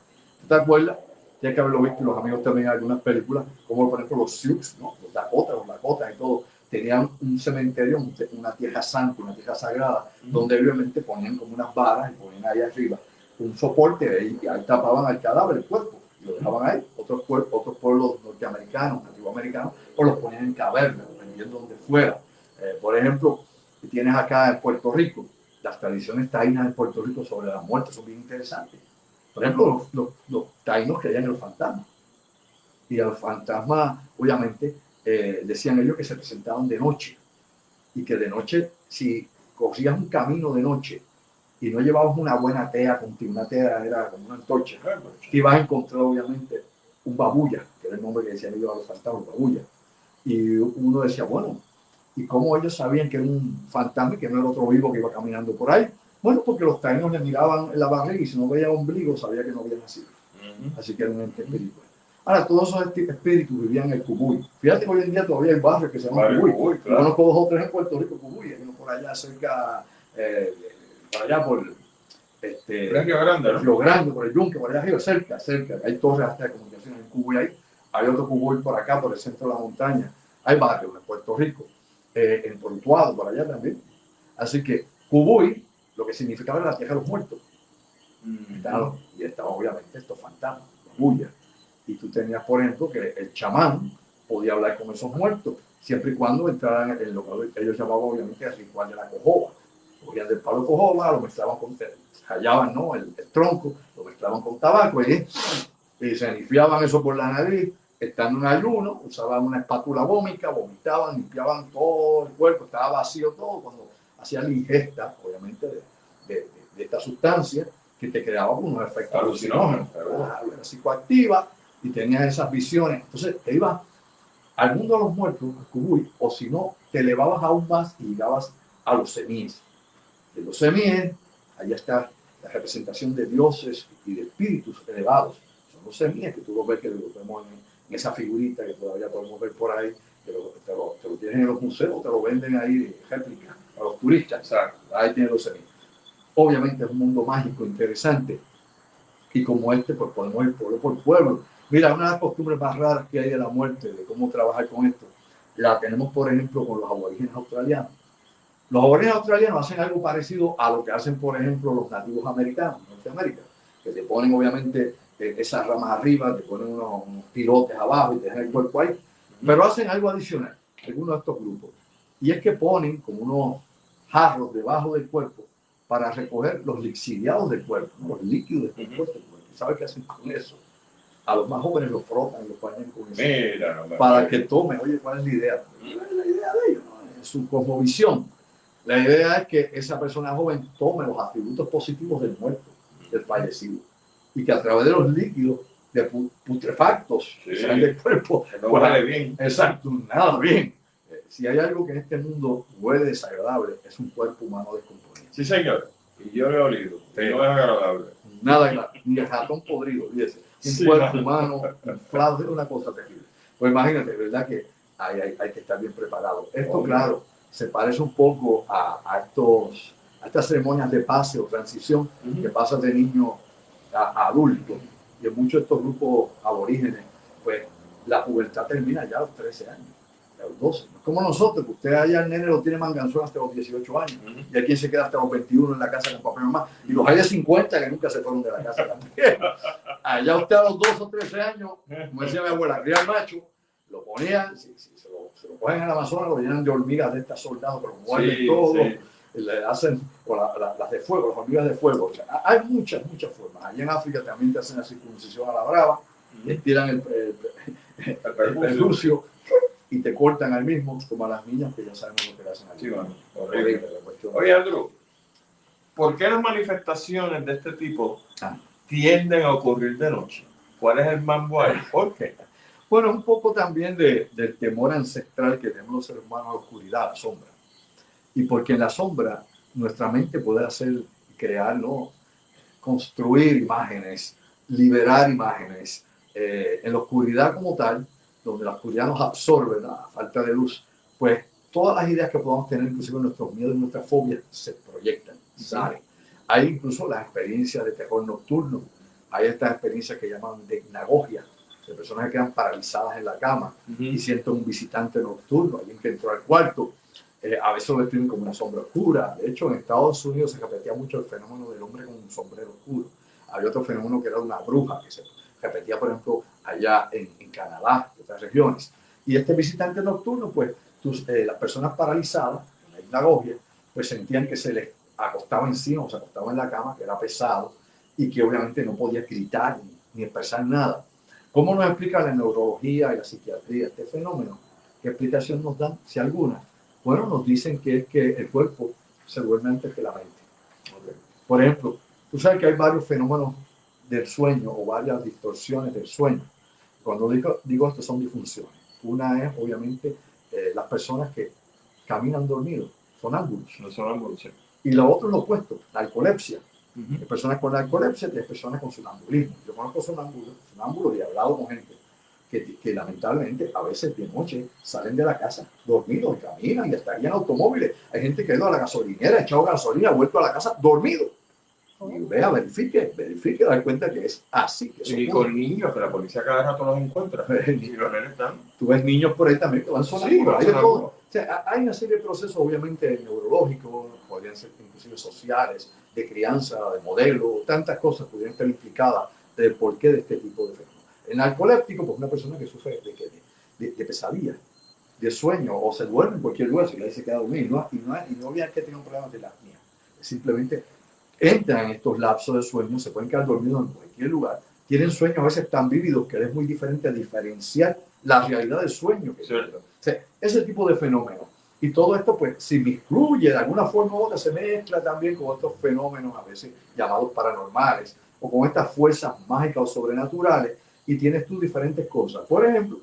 ¿Te acuerdas? Tienes que haberlo visto, los amigos también en algunas películas, como por ejemplo los Sioux, ¿no? Los Dakotas y todo, tenían un cementerio, una tierra santa, una tierra sagrada, donde obviamente ponían como unas varas y ponían ahí arriba un soporte y ahí tapaban al cadáver, el cuerpo, y lo dejaban ahí. Otros pueblos norteamericanos, nativoamericanos, pues los ponían en cavernas, dependiendo de donde fuera. Por ejemplo, tienes acá en Puerto Rico, las tradiciones taínas en Puerto Rico sobre la muerte son bien interesantes. Por ejemplo, los taínos creían en los fantasmas. Y a los fantasmas, obviamente, decían ellos que se presentaban de noche. Y que de noche, si cogías un camino de noche y no llevabas una buena tea contigo, una tea era como una antorcha, te ibas a encontrar, obviamente, un babulla, que era el nombre que decían ellos a los fantasmas, babulla. Y uno decía, bueno, ¿y cómo ellos sabían que era un fantasma y que no era otro vivo que iba caminando por ahí? Bueno, porque los taínos le miraban en la barriga y si no veía ombligo sabía que no había nacido. Así que era un ente espiritual. Ahora, todos esos espíritus vivían en el Cubuy. Fíjate que hoy en día todavía hay barrios que se llaman Cubuy. Claro. Yo conozco 2 o 3 en Puerto Rico, Cubuy. Hay uno por allá cerca, por allá por Río Grande, ¿no? Río Grande, por el Yunque, por allá arriba, cerca. Hay torres hasta de comunicaciones en Cubuy ahí. Hay otro Cubuy por acá, por el centro de la montaña. Hay barrios en Puerto Rico, en Portuado, por allá también. Así que Cubuy, lo que significaba era la tierra de los muertos. Y estaban obviamente estos fantasmas, los bullas. Y tú tenías, por ejemplo, que el chamán podía hablar con esos muertos, siempre y cuando entraran en lo que ellos llamaban obviamente el ritual de la cojoba. Cogían del palo de cojoba, lo mezclaban con, rayaban, ¿no? el tronco, lo mezclaban con tabaco y se anifiaban eso por la nariz, estando en ayuno, usaban una espátula vómica, vomitaban, limpiaban todo el cuerpo, estaba vacío todo, cuando hacían la ingesta, obviamente, de esta sustancia, que te creaba unos efectos alucinógenos, era psicoactiva y tenías esas visiones. Entonces te ibas al mundo de los muertos, al Cubuy, o si no, te elevabas aún más y llegabas a los semíes. De los semíes, allá está la representación de dioses y de espíritus elevados. Son los semíes que tú lo ves, que lo vemos en esa figurita que todavía podemos ver por ahí, que te lo tienen en los museos, te lo venden ahí de réplica a los turistas. Exacto. Ahí tienen los semíes. Obviamente es un mundo mágico, interesante, y como este, pues podemos ir pueblo por pueblo. Mira, una de las costumbres más raras que hay de la muerte, de cómo trabajar con esto, la tenemos, por ejemplo, con los aborígenes australianos. Los aborígenes australianos hacen algo parecido a lo que hacen, por ejemplo, los nativos americanos, Norteamérica, que te ponen, obviamente, esas ramas arriba, te ponen unos pilotes abajo y te dejan el cuerpo ahí, pero hacen algo adicional, algunos de estos grupos, y es que ponen como unos jarros debajo del cuerpo para recoger los lixiviados del cuerpo, ¿no? Los líquidos del cuerpo. ¿Sabes qué hacen con eso? A los más jóvenes los frotan y los bañan con eso. Mira, para que tomen. Oye, ¿cuál es la idea? La idea de ellos, ¿no? Es su cosmovisión. La idea es que esa persona joven tome los atributos positivos del muerto, del fallecido, y que a través de los líquidos de putrefactos que salen del cuerpo, no huele bien. Exacto, nada bien. Si hay algo que en este mundo huele desagradable, es un cuerpo humano descompuesto. Sí, señor. Y yo lo he olido. Sí. No es agradable. Nada agradable. Ni el ratón podrido, fíjese. Un cuerpo humano inflado es una cosa terrible. Pues imagínate, ¿verdad? Que hay que estar bien preparado. Esto, claro, se parece un poco a estas ceremonias de pase o transición que pasan de niño a adulto. Y en muchos de estos grupos aborígenes, pues la pubertad termina ya a los 13 años, a los 12. No es como nosotros, que usted allá el nene lo tiene manganzón hasta los 18 años. Y aquí se queda hasta los 21 en la casa con papá y mamá. Y los hay de 50 que nunca se fueron de la casa también. Allá usted a los 12 o 13 años, como decía mi abuela, cría al macho, lo ponían, se lo cogen en el Amazonas, lo llenan de hormigas de estas soldados, pero lo muerden todo. Le hacen las de fuego, las hormigas de fuego. O sea, hay muchas formas. Allá en África también te hacen la circuncisión a la brava, le tiran el sucio y te cortan al mismo, como a las niñas que ya sabemos lo que le hacen aquí. Sí, bueno, horrible. Oye, Andrew, ¿por qué las manifestaciones de este tipo tienden a ocurrir de noche? ¿Cuál es el mambo ahí? ¿Por qué? Bueno, un poco también del temor ancestral que tenemos los seres humanos a la oscuridad, a la sombra. Y porque en la sombra nuestra mente puede crear, ¿no? Construir imágenes, liberar imágenes. En la oscuridad como tal, donde la oscuridad nos absorbe, la falta de luz, pues todas las ideas que podamos tener, inclusive nuestros miedos y nuestras fobias, se proyectan, salen. Hay incluso las experiencias de terror nocturno, hay estas experiencias que llaman de hipnagogia, de personas que quedan paralizadas en la cama y sienten un visitante nocturno, alguien que entró al cuarto. A veces lo describen como una sombra oscura. De hecho, en Estados Unidos se repetía mucho el fenómeno del hombre con un sombrero oscuro. Había otro fenómeno que era una bruja, que se repetía, por ejemplo, allá en Canadá, en otras regiones. Y este visitante nocturno, pues, las personas paralizadas, en la hipnagogia, pues sentían que se les acostaba encima o se acostaba en la cama, que era pesado, y que obviamente no podía gritar ni expresar nada. ¿Cómo nos explica la neurología y la psiquiatría este fenómeno? ¿Qué explicación nos dan, si alguna? Bueno, nos dicen que es que el cuerpo se duerme antes que la mente. Por ejemplo, tú sabes que hay varios fenómenos del sueño o varias distorsiones del sueño. Cuando digo esto son disfunciones. Una es, obviamente, las personas que caminan dormidos, sonámbulos. Los sonámbulos, sí. Y lo otro es lo opuesto, la alcoholepsia. Hay personas con alcoholepsia y hay personas con sonambulismo. Yo conozco sonámbulos y he hablado con gente que lamentablemente a veces de noche salen de la casa dormidos y caminan y hasta en automóviles. Hay gente que ha ido a la gasolinera, ha echado gasolina, ha vuelto a la casa dormido. Y vea, verifique, da cuenta que es así. Que y con niños, que la policía cada rato los encuentra. Y los nenes están. Tú ves niños por ahí también que van sonando. Sí, o sea, hay una serie de procesos, obviamente, neurológicos, podrían ser inclusive sociales, de crianza, de modelo, tantas cosas podrían estar implicadas del porqué de este tipo de fenómenos. En alcoholéptico, pues una persona que sufre de pesadillas, de sueño, o se duerme en cualquier lugar, si le dice que queda dormido, y no había que tener un problema de apnea. Simplemente entran en estos lapsos de sueño, se pueden quedar dormidos en cualquier lugar, tienen sueños a veces tan vívidos que es muy diferente a diferenciar la realidad del sueño. O sea, ese tipo de fenómenos. Y todo esto, pues, se incluye de alguna forma u otra, se mezcla también con otros fenómenos a veces llamados paranormales, o con estas fuerzas mágicas o sobrenaturales, y tienes tú diferentes cosas. Por ejemplo,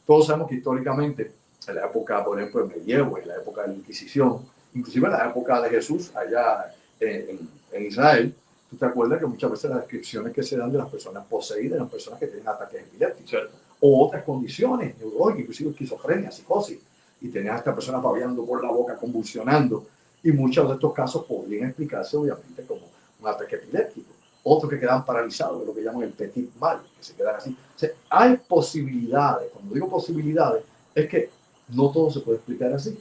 todos sabemos que históricamente, en la época, por ejemplo, del medievo, en la época de la Inquisición, inclusive en la época de Jesús, allá en Israel, tú te acuerdas que muchas veces las descripciones que se dan de las personas poseídas eran personas que tienen ataques epilépticos, ¿cierto? O otras condiciones neurológicas, inclusive esquizofrenia, psicosis, y tenían a esta persona babeando por la boca, convulsionando, y muchos de estos casos podrían explicarse obviamente como un ataque epiléptico. Otros que quedan paralizados, lo que llaman el petit mal, que se quedan así. O sea, hay posibilidades. Cuando digo posibilidades, es que no todo se puede explicar así,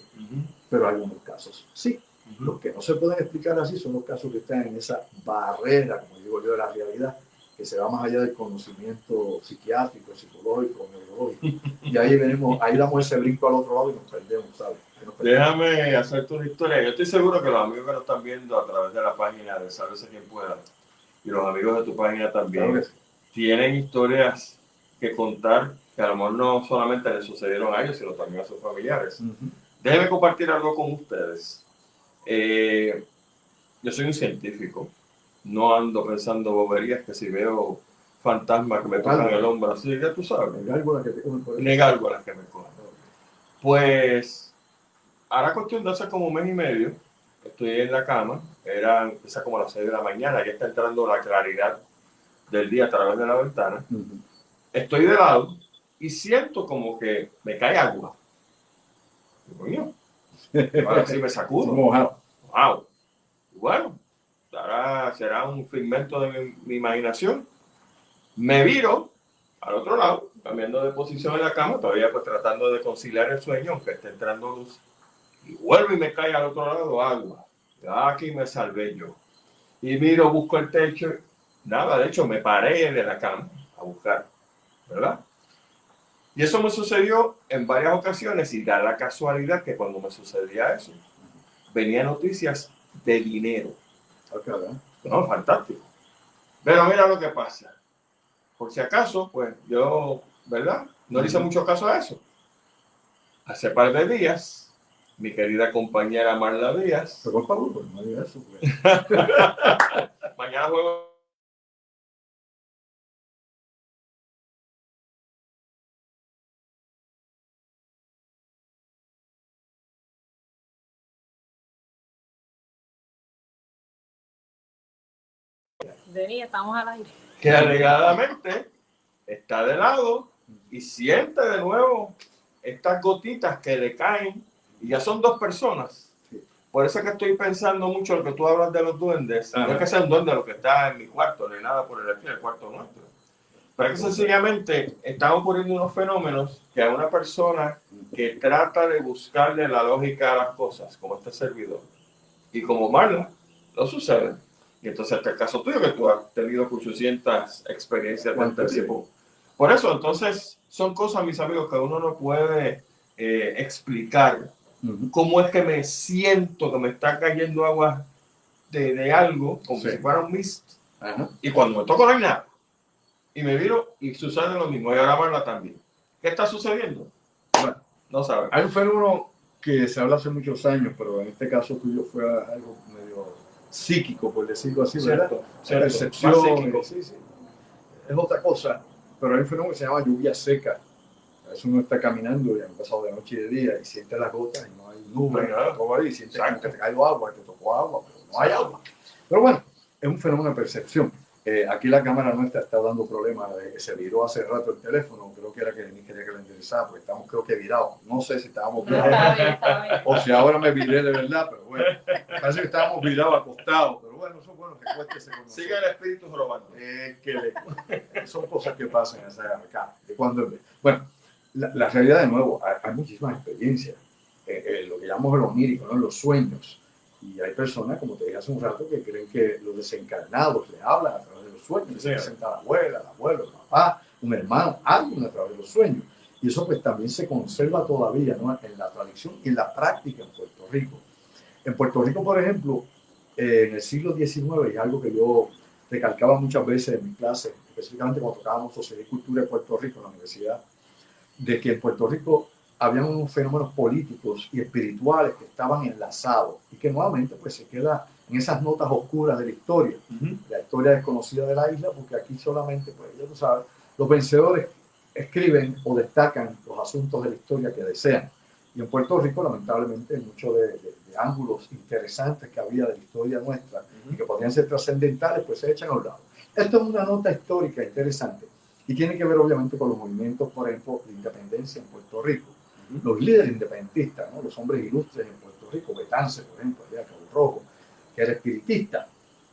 pero hay algunos casos sí. Los que no se pueden explicar así son los casos que están en esa barrera, como digo yo, de la realidad, que se va más allá del conocimiento psiquiátrico, psicológico, neurológico. Y ahí damos ese brinco al otro lado y nos perdemos, ¿sabes? Déjame hacerte una historia. Yo estoy seguro que los amigos que nos están viendo a través de la página de Sálvese Quien Pueda, y los amigos de tu página también, claro, tienen historias que contar que a lo mejor no solamente les sucedieron a ellos, sino también a sus familiares. Déjenme compartir algo con ustedes. Yo soy un científico, no ando pensando boberías, que si veo fantasmas que me tocan el hombro así, ya tú sabes, ni gárgolas que me cojan. Pues ahora cuestión de hace como un mes y medio, estoy en la cama, empieza como a las 6 de la mañana, ya está entrando la claridad del día a través de la ventana. Estoy de lado y siento como que me cae agua Coño, ahora sí me sacudo. Mojado. Wow. Bueno, ahora será un figmento de mi imaginación. Me viro al otro lado, cambiando de posición en la cama, todavía pues tratando de conciliar el sueño, aunque esté entrando luz. Y vuelvo y me cae al otro lado agua. Aquí me salvé yo. Y miro, busco el techo. Nada, de hecho me paré de la cama a buscar, ¿verdad? Y eso me sucedió en varias ocasiones y da la casualidad que cuando me sucedía eso, venían noticias de dinero. Okay, ¿verdad? No, fantástico. Pero mira lo que pasa. Por si acaso, pues yo, ¿verdad? No le hice mucho caso a eso. Hace par de días, mi querida compañera Marla Díaz. Pero por favor, no diga eso. Mañana juego. Denis, estamos al aire. Que alegadamente está de lado y siente de nuevo estas gotitas que le caen y ya son dos personas. Por eso es que estoy pensando mucho en lo que tú hablas de los duendes. Ajá. No es que sea un duende lo que está en mi cuarto, ni nada por el estilo, el cuarto nuestro. Pero es que sencillamente están ocurriendo unos fenómenos que a una persona que trata de buscarle la lógica a las cosas, como este servidor, y como Marla, no sucede. Y entonces este caso tuyo, que tú has tenido 800 experiencias de este tipo. Por eso, entonces, son cosas, mis amigos, que uno no puede explicar. Cómo es que me siento que me está cayendo agua de algo, como si fuera un mist. Ajá. Y cuando me toco no hay nada. Y me viro y sucede lo mismo. Y ahora Marla también. ¿Qué está sucediendo? Bueno, no sabes. Hay un fenómeno que se habla hace muchos años, pero en este caso tuyo fue algo medio psíquico, por decirlo así, ¿verdad? Percepción. Sí, sí. Es otra cosa, pero hay un fenómeno que se llama lluvia seca. A veces uno está caminando y han pasado de noche y de día y siente las gotas y no hay nubes, y sientes que te cayó agua, te tocó agua, pero no hay agua. Pero bueno, es un fenómeno de percepción. Aquí la cámara nuestra está dando problemas de que se viró hace rato el teléfono. Creo que era que ni quería que lo interesara, porque estamos creo que virados. No sé si estábamos virados o si ahora me viré de verdad, pero bueno, parece que estábamos virados acostados. Pero bueno, eso es bueno, recuéstese con nosotros. Sigue el espíritu robando. Son cosas que pasan acá, de cuando en vez. Bueno, la realidad de nuevo, hay muchísimas experiencias. Lo que llamamos el onírico, ¿no? Los sueños. Y hay personas, como te dije hace un rato, que creen que los desencarnados le hablan a través de los sueños. Se presenta la abuela, el abuelo, el papá, un hermano, alguien a través de los sueños. Y eso pues también se conserva todavía, ¿no? En la tradición y en la práctica en Puerto Rico. En Puerto Rico, por ejemplo, en el siglo XIX, es algo que yo recalcaba muchas veces en mis clases, específicamente cuando tocábamos Sociedad y Cultura de Puerto Rico en la universidad, de que en Puerto Rico habían unos fenómenos políticos y espirituales que estaban enlazados y que nuevamente pues se queda en esas notas oscuras de la historia, la historia desconocida de la isla, porque aquí solamente, pues ya tú sabes, los vencedores escriben o destacan los asuntos de la historia que desean. Y en Puerto Rico, lamentablemente, muchos de ángulos interesantes que había de la historia nuestra y que podrían ser trascendentales, pues se echan a un lado. Esto es una nota histórica interesante y tiene que ver obviamente con los movimientos, por ejemplo, de independencia en Puerto Rico. Los líderes independentistas, ¿no? Los hombres ilustres en Puerto Rico, Betance, por ejemplo, allá Cabo Rojo, que era espiritista,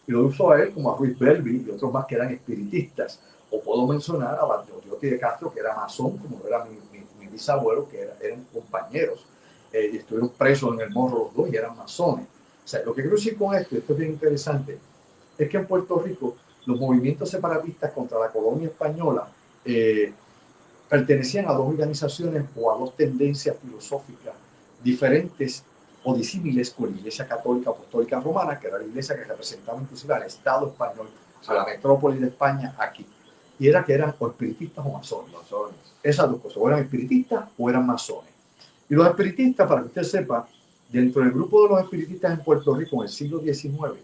y lo usó a él como a Ruiz Belvi y otros más que eran espiritistas. O puedo mencionar a Bartolomé de Castro, que era masón, como era mi bisabuelo, que eran compañeros, y estuvieron presos en el Morro los dos y eran masones. O sea, lo que quiero decir con esto es bien interesante, es que en Puerto Rico los movimientos separatistas contra la colonia española pertenecían a dos organizaciones o a dos tendencias filosóficas diferentes o disímiles con la Iglesia Católica Apostólica Romana, que era la iglesia que representaba inclusive al Estado español, a la metrópoli de España aquí. Y era que eran o espiritistas o masones. Esas dos cosas, o eran espiritistas o eran masones. Y los espiritistas, para que usted sepa, dentro del grupo de los espiritistas en Puerto Rico en el siglo XIX,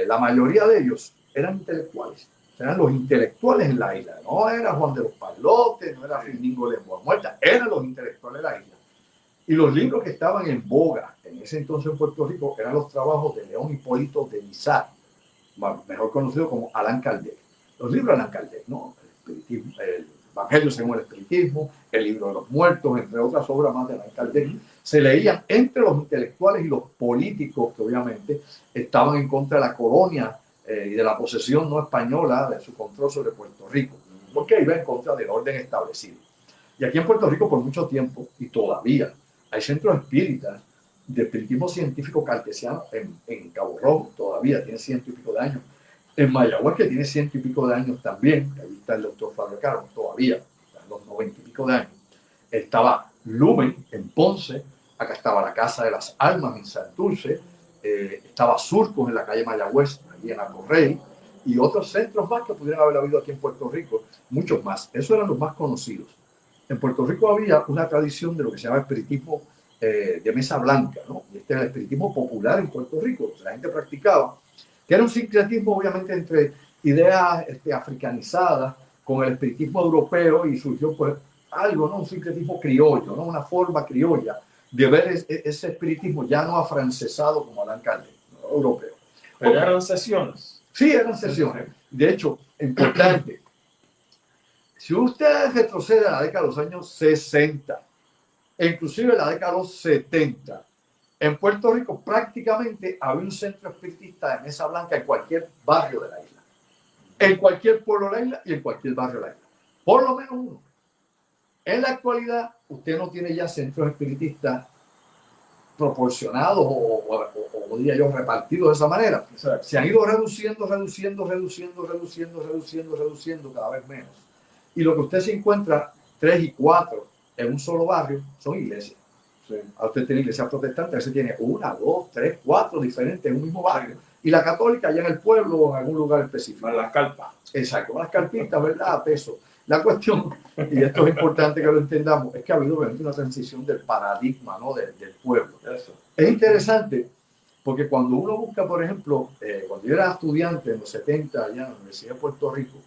la mayoría de ellos eran intelectuales. Eran los intelectuales en la isla. No era Juan de los Palotes, no era Findingo Lengua Muerta, eran los intelectuales de la isla. Y los libros que estaban en boga en ese entonces en Puerto Rico eran los trabajos de León Hipólito de Izar, mejor conocido como Allan Kardec. Los libros de Allan Kardec, ¿no? Evangelio según el Espiritismo, el Libro de los Muertos, entre otras obras más de Allan Kardec, se leían entre los intelectuales y los políticos que obviamente estaban en contra de la colonia y de la posesión no española, de su control sobre Puerto Rico, porque iba en contra del orden establecido. Y aquí en Puerto Rico por mucho tiempo, y todavía, hay centros espíritas de espiritismo científico cartesiano en Cabo Rojo, todavía tiene 100 y pico de años. En Mayagüez, que tiene 100 y pico de años también, ahí está el doctor Fabio Caro, todavía, está en los 90 y pico de años. Estaba Lumen en Ponce, acá estaba la Casa de las Almas en Santurce, estaba Surcos en la calle Mayagüez, allí en Acorrey, y otros centros más que pudieran haber habido aquí en Puerto Rico, muchos más. Esos eran los más conocidos. En Puerto Rico había una tradición de lo que se llama espiritismo de mesa blanca, ¿no? Y este era el espiritismo popular en Puerto Rico, la gente practicaba, que era un sincretismo obviamente entre ideas africanizadas con el espiritismo europeo, y surgió pues algo, ¿no? Un sincretismo criollo, ¿no? Una forma criolla de ver ese espiritismo ya no afrancesado como Allan Kardec, ¿no? Europeo. Pero eran sesiones. Sí, eran sesiones. De hecho, importante, si usted retrocede a la década de los años 60, e inclusive la década de los 70, en Puerto Rico prácticamente había un centro espiritista de mesa blanca en cualquier barrio de la isla, en cualquier pueblo de la isla y en cualquier barrio de la isla, por lo menos uno. En la actualidad usted no tiene ya centros espiritistas proporcionados o diría yo repartidos de esa manera. Se han ido reduciendo cada vez menos. Y lo que usted se encuentra 3 y 4 en un solo barrio son iglesias. Sí. A usted tiene iglesias protestantes, a veces tiene 1, 2, 3, 4 diferentes en un mismo barrio. Y la católica allá en el pueblo o en algún lugar específico. Con las carpas. Exacto, con las carpitas, ¿verdad? A peso. La cuestión, y esto es importante que lo entendamos, es que ha habido obviamente una transición del paradigma, ¿no? del pueblo. Eso. Es interesante porque cuando uno busca, por ejemplo, cuando yo era estudiante en los 70 allá en la Universidad de Puerto Rico,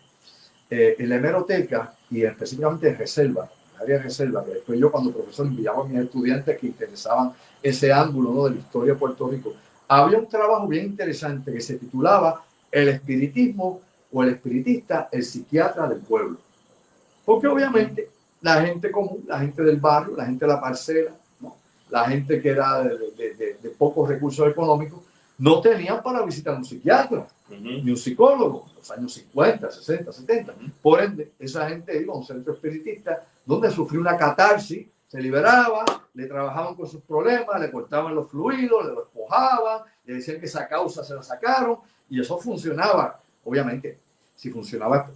en la hemeroteca y específicamente en reserva, área de reserva, que después yo cuando profesor enviaba a mis estudiantes que interesaban ese ángulo, ¿no? de la historia de Puerto Rico, había un trabajo bien interesante que se titulaba El espiritismo o el espiritista, el psiquiatra del pueblo. Porque obviamente la gente común, la gente del barrio, la gente de la parcela, ¿no? La gente que era de pocos recursos económicos, no tenían para visitar un psiquiatra, ni un psicólogo, en los años 50, 60, 70. Por ende, esa gente iba a un centro espiritista donde sufrió una catarsis, se liberaba, le trabajaban con sus problemas, le cortaban los fluidos, le despojaban, le decían que esa causa se la sacaron, y eso funcionaba. Obviamente, si funcionaba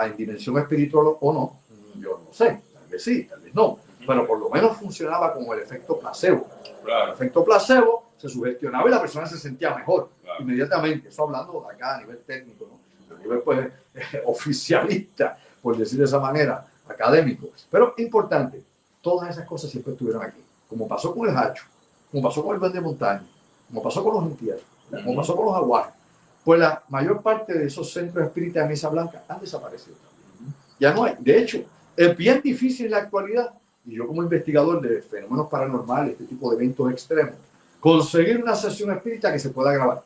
en dimensión espiritual o no, yo no sé, tal vez sí, tal vez no, pero por lo menos funcionaba como el efecto placebo. Claro. El efecto placebo se sugestionaba y la persona se sentía mejor, claro, inmediatamente. Eso hablando acá a nivel técnico, ¿no? A nivel pues, oficialista, por decir de esa manera, académico. Pero importante, todas esas cosas siempre estuvieron aquí, como pasó con el hacho, como pasó con el vende montaña, como pasó con los entierros, como pasó con los aguajes. Pues la mayor parte de esos centros espíritas de mesa blanca han desaparecido también. Ya no hay. De hecho, es bien difícil en la actualidad, y yo como investigador de fenómenos paranormales, este tipo de eventos extremos, conseguir una sesión espírita que se pueda grabar.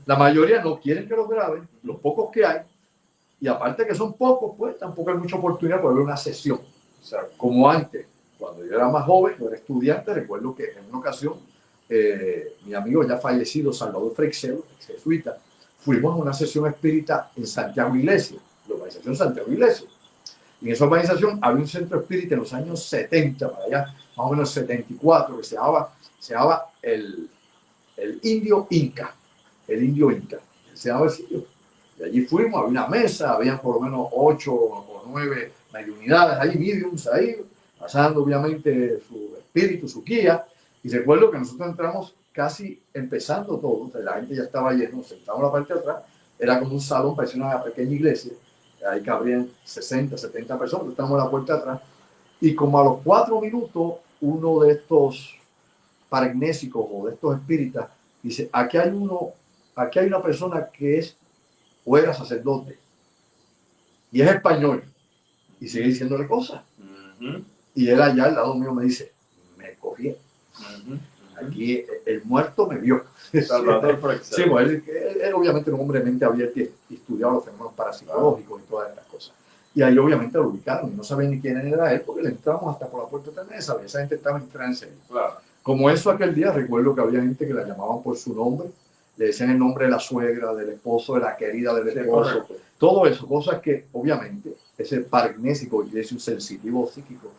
La mayoría no quieren que lo graben, los pocos que hay, y aparte que son pocos, pues tampoco hay mucha oportunidad para ver una sesión. O sea, como antes, cuando yo era más joven, yo era estudiante, recuerdo que en una ocasión, mi amigo ya fallecido, Salvador Freixero, jesuita, fuimos a una sesión espírita en Santiago Iglesia, la organización Santiago Iglesia. Y en esa organización había un centro espírita en los años 70, para allá, más o menos 74, que se llamaba el Indio Inca. El Indio Inca. Se llamaba el sitio. Y allí fuimos, había una mesa, había por lo menos 8 o 9 mediunidades ahí, mediums ahí, pasando obviamente su espíritu, su guía. Y recuerdo que nosotros entramos casi empezando todo, o sea, la gente ya estaba lleno, sentado en la parte de atrás, era como un salón, parecía una pequeña iglesia, ahí cabrían 60, 70 personas, estábamos en la puerta de atrás, y como a los 4 minutos, uno de estos paragnésicos o de estos espíritas dice, aquí hay una persona que es o era sacerdote, y es español, y sigue diciéndole cosas, y él allá al lado mío me dice, me cogí. Aquí el muerto me vio. Sí, bueno, él obviamente era un hombre de mente abierta y estudiaba los fenómenos parapsicológicos y todas estas cosas. Y ahí obviamente lo ubicaron y no sabían ni quién era él porque le entramos hasta por la puerta de mesa. Esa gente estaba en trance. Claro. Como eso aquel día, recuerdo que había gente que la llamaban por su nombre, le decían el nombre de la suegra, del esposo, de la querida del esposo, sí, todo eso, cosas que obviamente ese paragnésico, y ese sensitivo psíquico,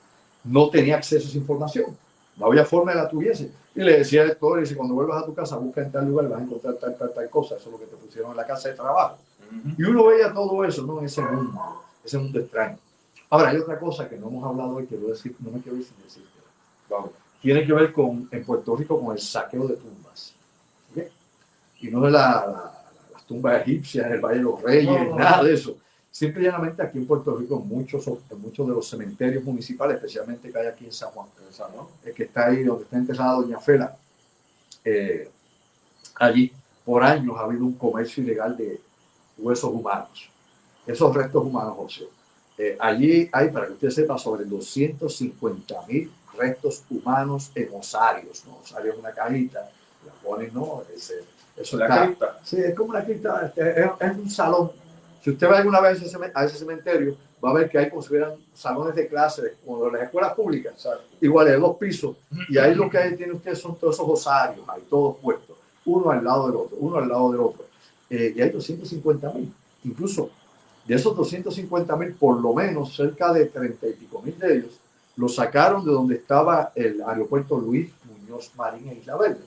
no tenía acceso a esa información, no había forma de la tuviese. Y le decía a todo, dice, cuando vuelvas a tu casa, busca en tal lugar, vas a encontrar tal cosa, eso es lo que te pusieron en la casa de trabajo. Y uno veía todo eso, ¿no? En ese mundo extraño. Ahora, hay otra cosa que no hemos hablado y quiero decir, no me quiero ir sin decirte. Vamos. Tiene que ver con, en Puerto Rico, con el saqueo de tumbas. ¿Okay? Y no de las tumbas egipcias, el Valle de los Reyes, nada de eso. Simple y llanamente aquí en Puerto Rico, en muchos de los cementerios municipales, especialmente que hay aquí en San Juan, el que está ahí donde está enterrada Doña Fela, allí por años ha habido un comercio ilegal de huesos humanos. Esos restos humanos, José. Allí hay, para que usted sepa, sobre 250,000 restos humanos en osarios, ¿no? Osario es una cajita, la ponen, ¿no? Eso la está, cripta. Sí, es como una cripta, es un salón. Si usted va alguna vez a ese cementerio, va a ver que hay como si fueran salones de clase, como de las escuelas públicas, igual de 2 pisos, y ahí lo que hay, tiene usted son todos esos osarios, ahí todos puestos, uno al lado del otro, uno al lado del otro. Y hay 250,000, incluso de esos 250,000, por lo menos cerca de 30 y pico mil de ellos los sacaron de donde estaba el aeropuerto Luis Muñoz Marín en Isla Verde.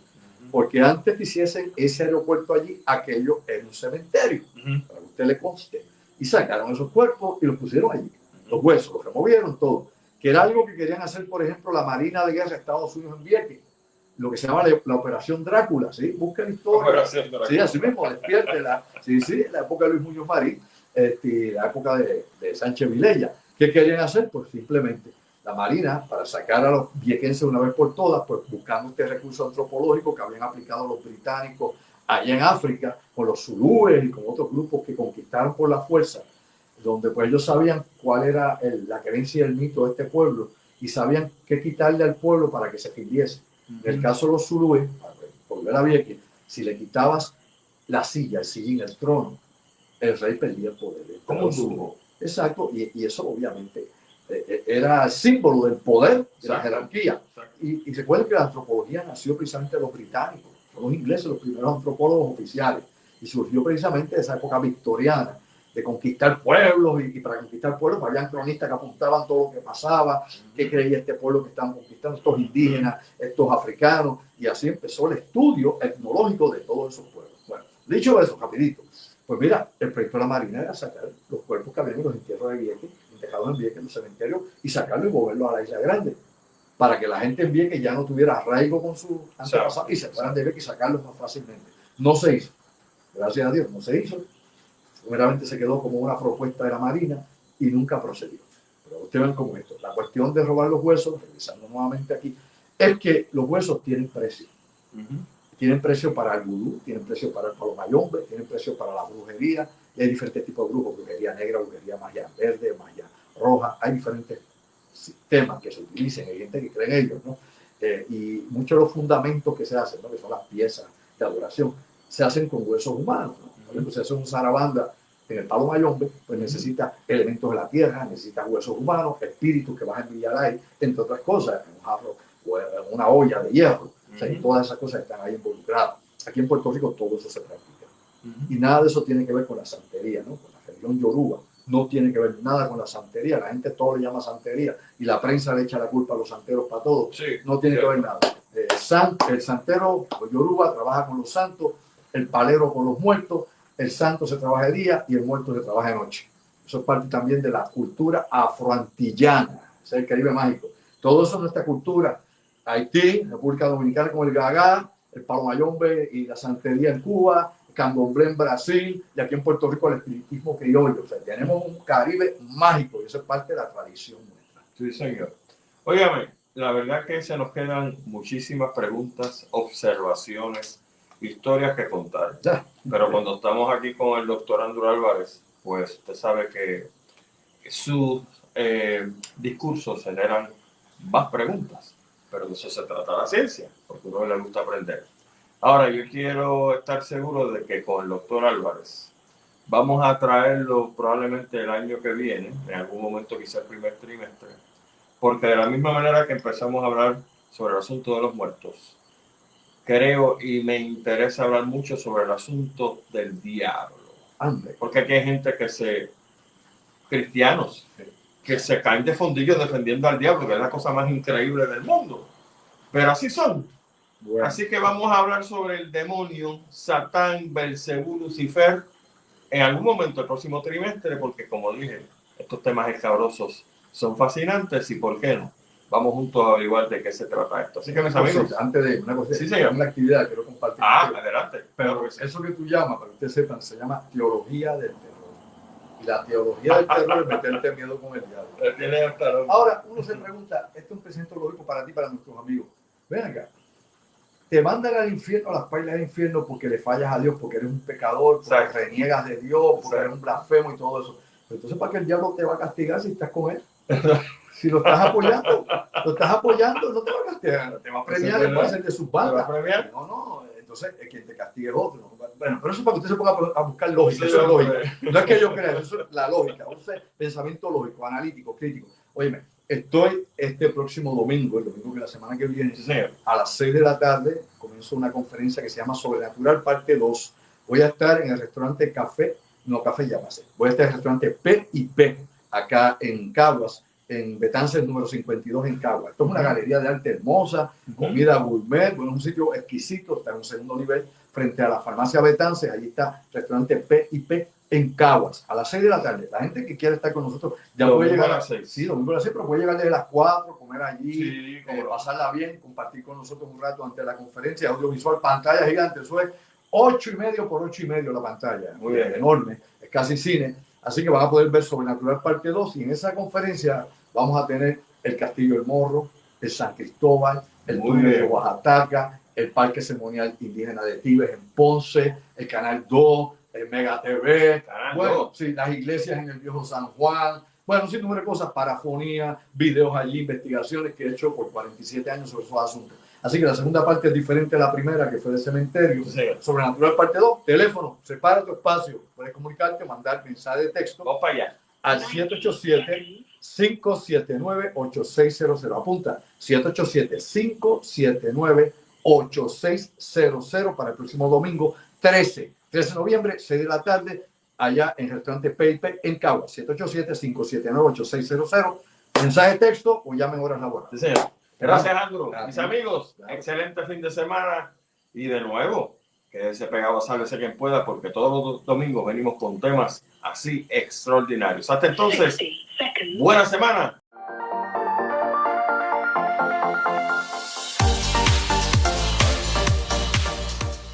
Porque antes que hiciesen ese aeropuerto allí, aquello era un cementerio, para que usted le conste. Y sacaron esos cuerpos y los pusieron allí. Los huesos, los removieron todo. Que era algo que querían hacer, por ejemplo, la Marina de Guerra de Estados Unidos en Vieques. Lo que se llama la Operación Drácula, ¿sí? Busca la historia. Sí, así mismo, despiértela. Sí, la época de Luis Muñoz Marín, la época de Sánchez Vilella. ¿Qué querían hacer? Pues simplemente la Marina, para sacar a los viequenses una vez por todas, pues buscando este recurso antropológico que habían aplicado los británicos allá en África, con los zulúes y con otros grupos que conquistaron por la fuerza, donde pues ellos sabían cuál era la creencia y el mito de este pueblo y sabían qué quitarle al pueblo para que se extinguiese. En el caso de los zulúes, por volver a Vieques, si le quitabas la silla, el sillín, el trono, el rey perdía el poder. Como un zulú. Exacto, y eso obviamente era símbolo del poder, de la jerarquía. Y recuerden que la antropología nació precisamente de los británicos, son los ingleses los primeros antropólogos oficiales, y surgió precisamente de esa época victoriana, de conquistar pueblos, y para conquistar pueblos habían cronistas que apuntaban todo lo que pasaba, qué creía este pueblo que estaban conquistando, estos indígenas, estos africanos, y así empezó el estudio etnológico de todos esos pueblos. Bueno, dicho eso, rapidito, pues mira, el proyecto de la Marina era sacar los cuerpos que habían en los entierros de Vieques, dejados en Vieques, en los cementerios, y sacarlo y moverlo a la Isla Grande, para que la gente en Vieques ya no tuviera arraigo con sus antepasados y se fueran de Vieques y sacarlos más fácilmente. No se hizo, gracias a Dios, no se hizo. Primeramente se quedó como una propuesta de la Marina y nunca procedió. Pero ustedes ven como esto. La cuestión de robar los huesos, regresando nuevamente aquí, es que los huesos tienen precio. Tienen precio para el vudú, tienen precio para el palomayombe, tienen precio para la brujería. Y hay diferentes tipos de brujos, brujería negra, brujería magia verde, magia roja. Hay diferentes sistemas que se utilizan, hay gente que cree en ellos, ¿no? Y muchos de los fundamentos que se hacen, ¿no? Que son las piezas de adoración, se hacen con huesos humanos, ¿no? Por ejemplo, si hace un zarabanda en el palo mayombe, pues necesita elementos de la tierra, necesita huesos humanos, espíritus que vas a enviar ahí, entre otras cosas, en un jarro o en una olla de hierro. O sea, y todas esas cosas están ahí involucradas. Aquí en Puerto Rico todo eso se practica. Y nada de eso tiene que ver con la santería, ¿no? Con la religión yoruba. No tiene que ver nada con la santería. La gente todo le llama santería y la prensa le echa la culpa a los santeros para todo. Sí, no tiene que ver nada. El santero o yoruba trabaja con los santos, el palero con los muertos, el santo se trabaja de día y el muerto se trabaja de noche. Eso es parte también de la cultura afroantillana, es el Caribe mágico. Todo eso es nuestra cultura. Haití, República Dominicana con el gagá, el palomayombe y la santería en Cuba, candomblé en Brasil y aquí en Puerto Rico el espiritismo criollo. O sea, tenemos un Caribe mágico y eso es parte de la tradición nuestra. Sí, señor. Óigame, la verdad que se nos quedan muchísimas preguntas, observaciones, historias que contar. Ya. Pero cuando estamos aquí con el doctor Andrew Álvarez, pues usted sabe que sus discursos generan más preguntas. Pero de eso se trata la ciencia, porque a uno le gusta aprender. Ahora, yo quiero estar seguro de que con el doctor Álvarez Vamos a traerlo probablemente el año que viene, en algún momento quizá el primer trimestre, porque de la misma manera que empezamos a hablar sobre el asunto de los muertos, creo y me interesa hablar mucho sobre el asunto del diablo. Ande. Porque aquí hay gente cristianos, que se caen de fondillos defendiendo al diablo, que es la cosa más increíble del mundo. Pero así son. Bueno, Así que vamos a hablar sobre el demonio, Satán, Belcebú, Lucifer, en algún momento del próximo trimestre, porque como dije, estos temas escabrosos son fascinantes y ¿por qué no? Vamos juntos a averiguar de qué se trata esto. Así que mis amigos, antes de una cosa, sí, señor. una actividad que quiero compartir. Adelante. Pero eso que tú llamas, para que ustedes sepan, se llama teología del terror. Y la teología del terror es meterte miedo con el diablo. Ahora, uno se pregunta, esto es un pensamiento lógico para ti, para nuestros amigos. Ven acá. Te mandan al infierno, a las pailas del infierno, porque le fallas a Dios, porque eres un pecador, porque reniegas de Dios, porque eres un blasfemo y todo eso. Pero entonces, ¿para qué el diablo te va a castigar si estás con él? Si lo estás apoyando, no te va a castigar, te va a premiar, le va a hacer de sus bandas. No, entonces quien te castigue es otro. Bueno, pero eso es para que usted se ponga a buscar lógica, eso es lógica. No es que yo crea, eso es la lógica, eso es pensamiento lógico, analítico, crítico. Óyeme, estoy este próximo domingo, el domingo de la semana que viene, a las 6 de la tarde, comienzo una conferencia que se llama Sobrenatural Parte 2. Voy a estar en el restaurante Café ya pasé. Voy a estar en el restaurante P&P, acá en Caguas, en Betances número 52 en Caguas. Esto es una galería de arte hermosa, comida gourmet, bueno, un sitio exquisito, está en un segundo nivel, frente a la farmacia Betances. Allí está el restaurante P&P en Caguas, a las 6 de la tarde. La gente que quiere estar con nosotros ya puede llegar a las 6. Sí, domingo a las 6, pero puede llegar desde las 4, comer allí, pasarla bien, compartir con nosotros un rato ante la conferencia, audiovisual, pantalla gigante. Eso es 8,5 por 8,5 la pantalla, muy bien, enorme, es casi cine. Así que van a poder ver Sobrenatural Parte 2 y en esa conferencia vamos a tener el Castillo del Morro, el San Cristóbal, el túnel de Oaxaca, el Parque Ceremonial Indígena de Tibes en Ponce, el Canal 2, el Mega TV, bueno, sí, las iglesias en el Viejo San Juan, bueno, un sinnúmero de cosas, parafonía, videos allí, investigaciones que he hecho por 47 años sobre esos asuntos. Así que la segunda parte es diferente a la primera, que fue de cementerio. Sobrenatural Parte 2, teléfono, separa tu espacio, puedes comunicarte, mandar mensaje de texto. Vamos para allá. Al 787-579-8600. Apunta, 787-579-8600 para el próximo domingo, 13 de noviembre, 6 de la tarde, allá en el restaurante P&P en Caguas. 787-579-8600. Mensaje de texto o llamen horas laborales. Sí, gracias, Andrew. Mis amigos, excelente fin de semana y de nuevo, quédense pegados a Sálvese Quien Pueda, porque todos los domingos venimos con temas así extraordinarios. Hasta entonces, buena semana.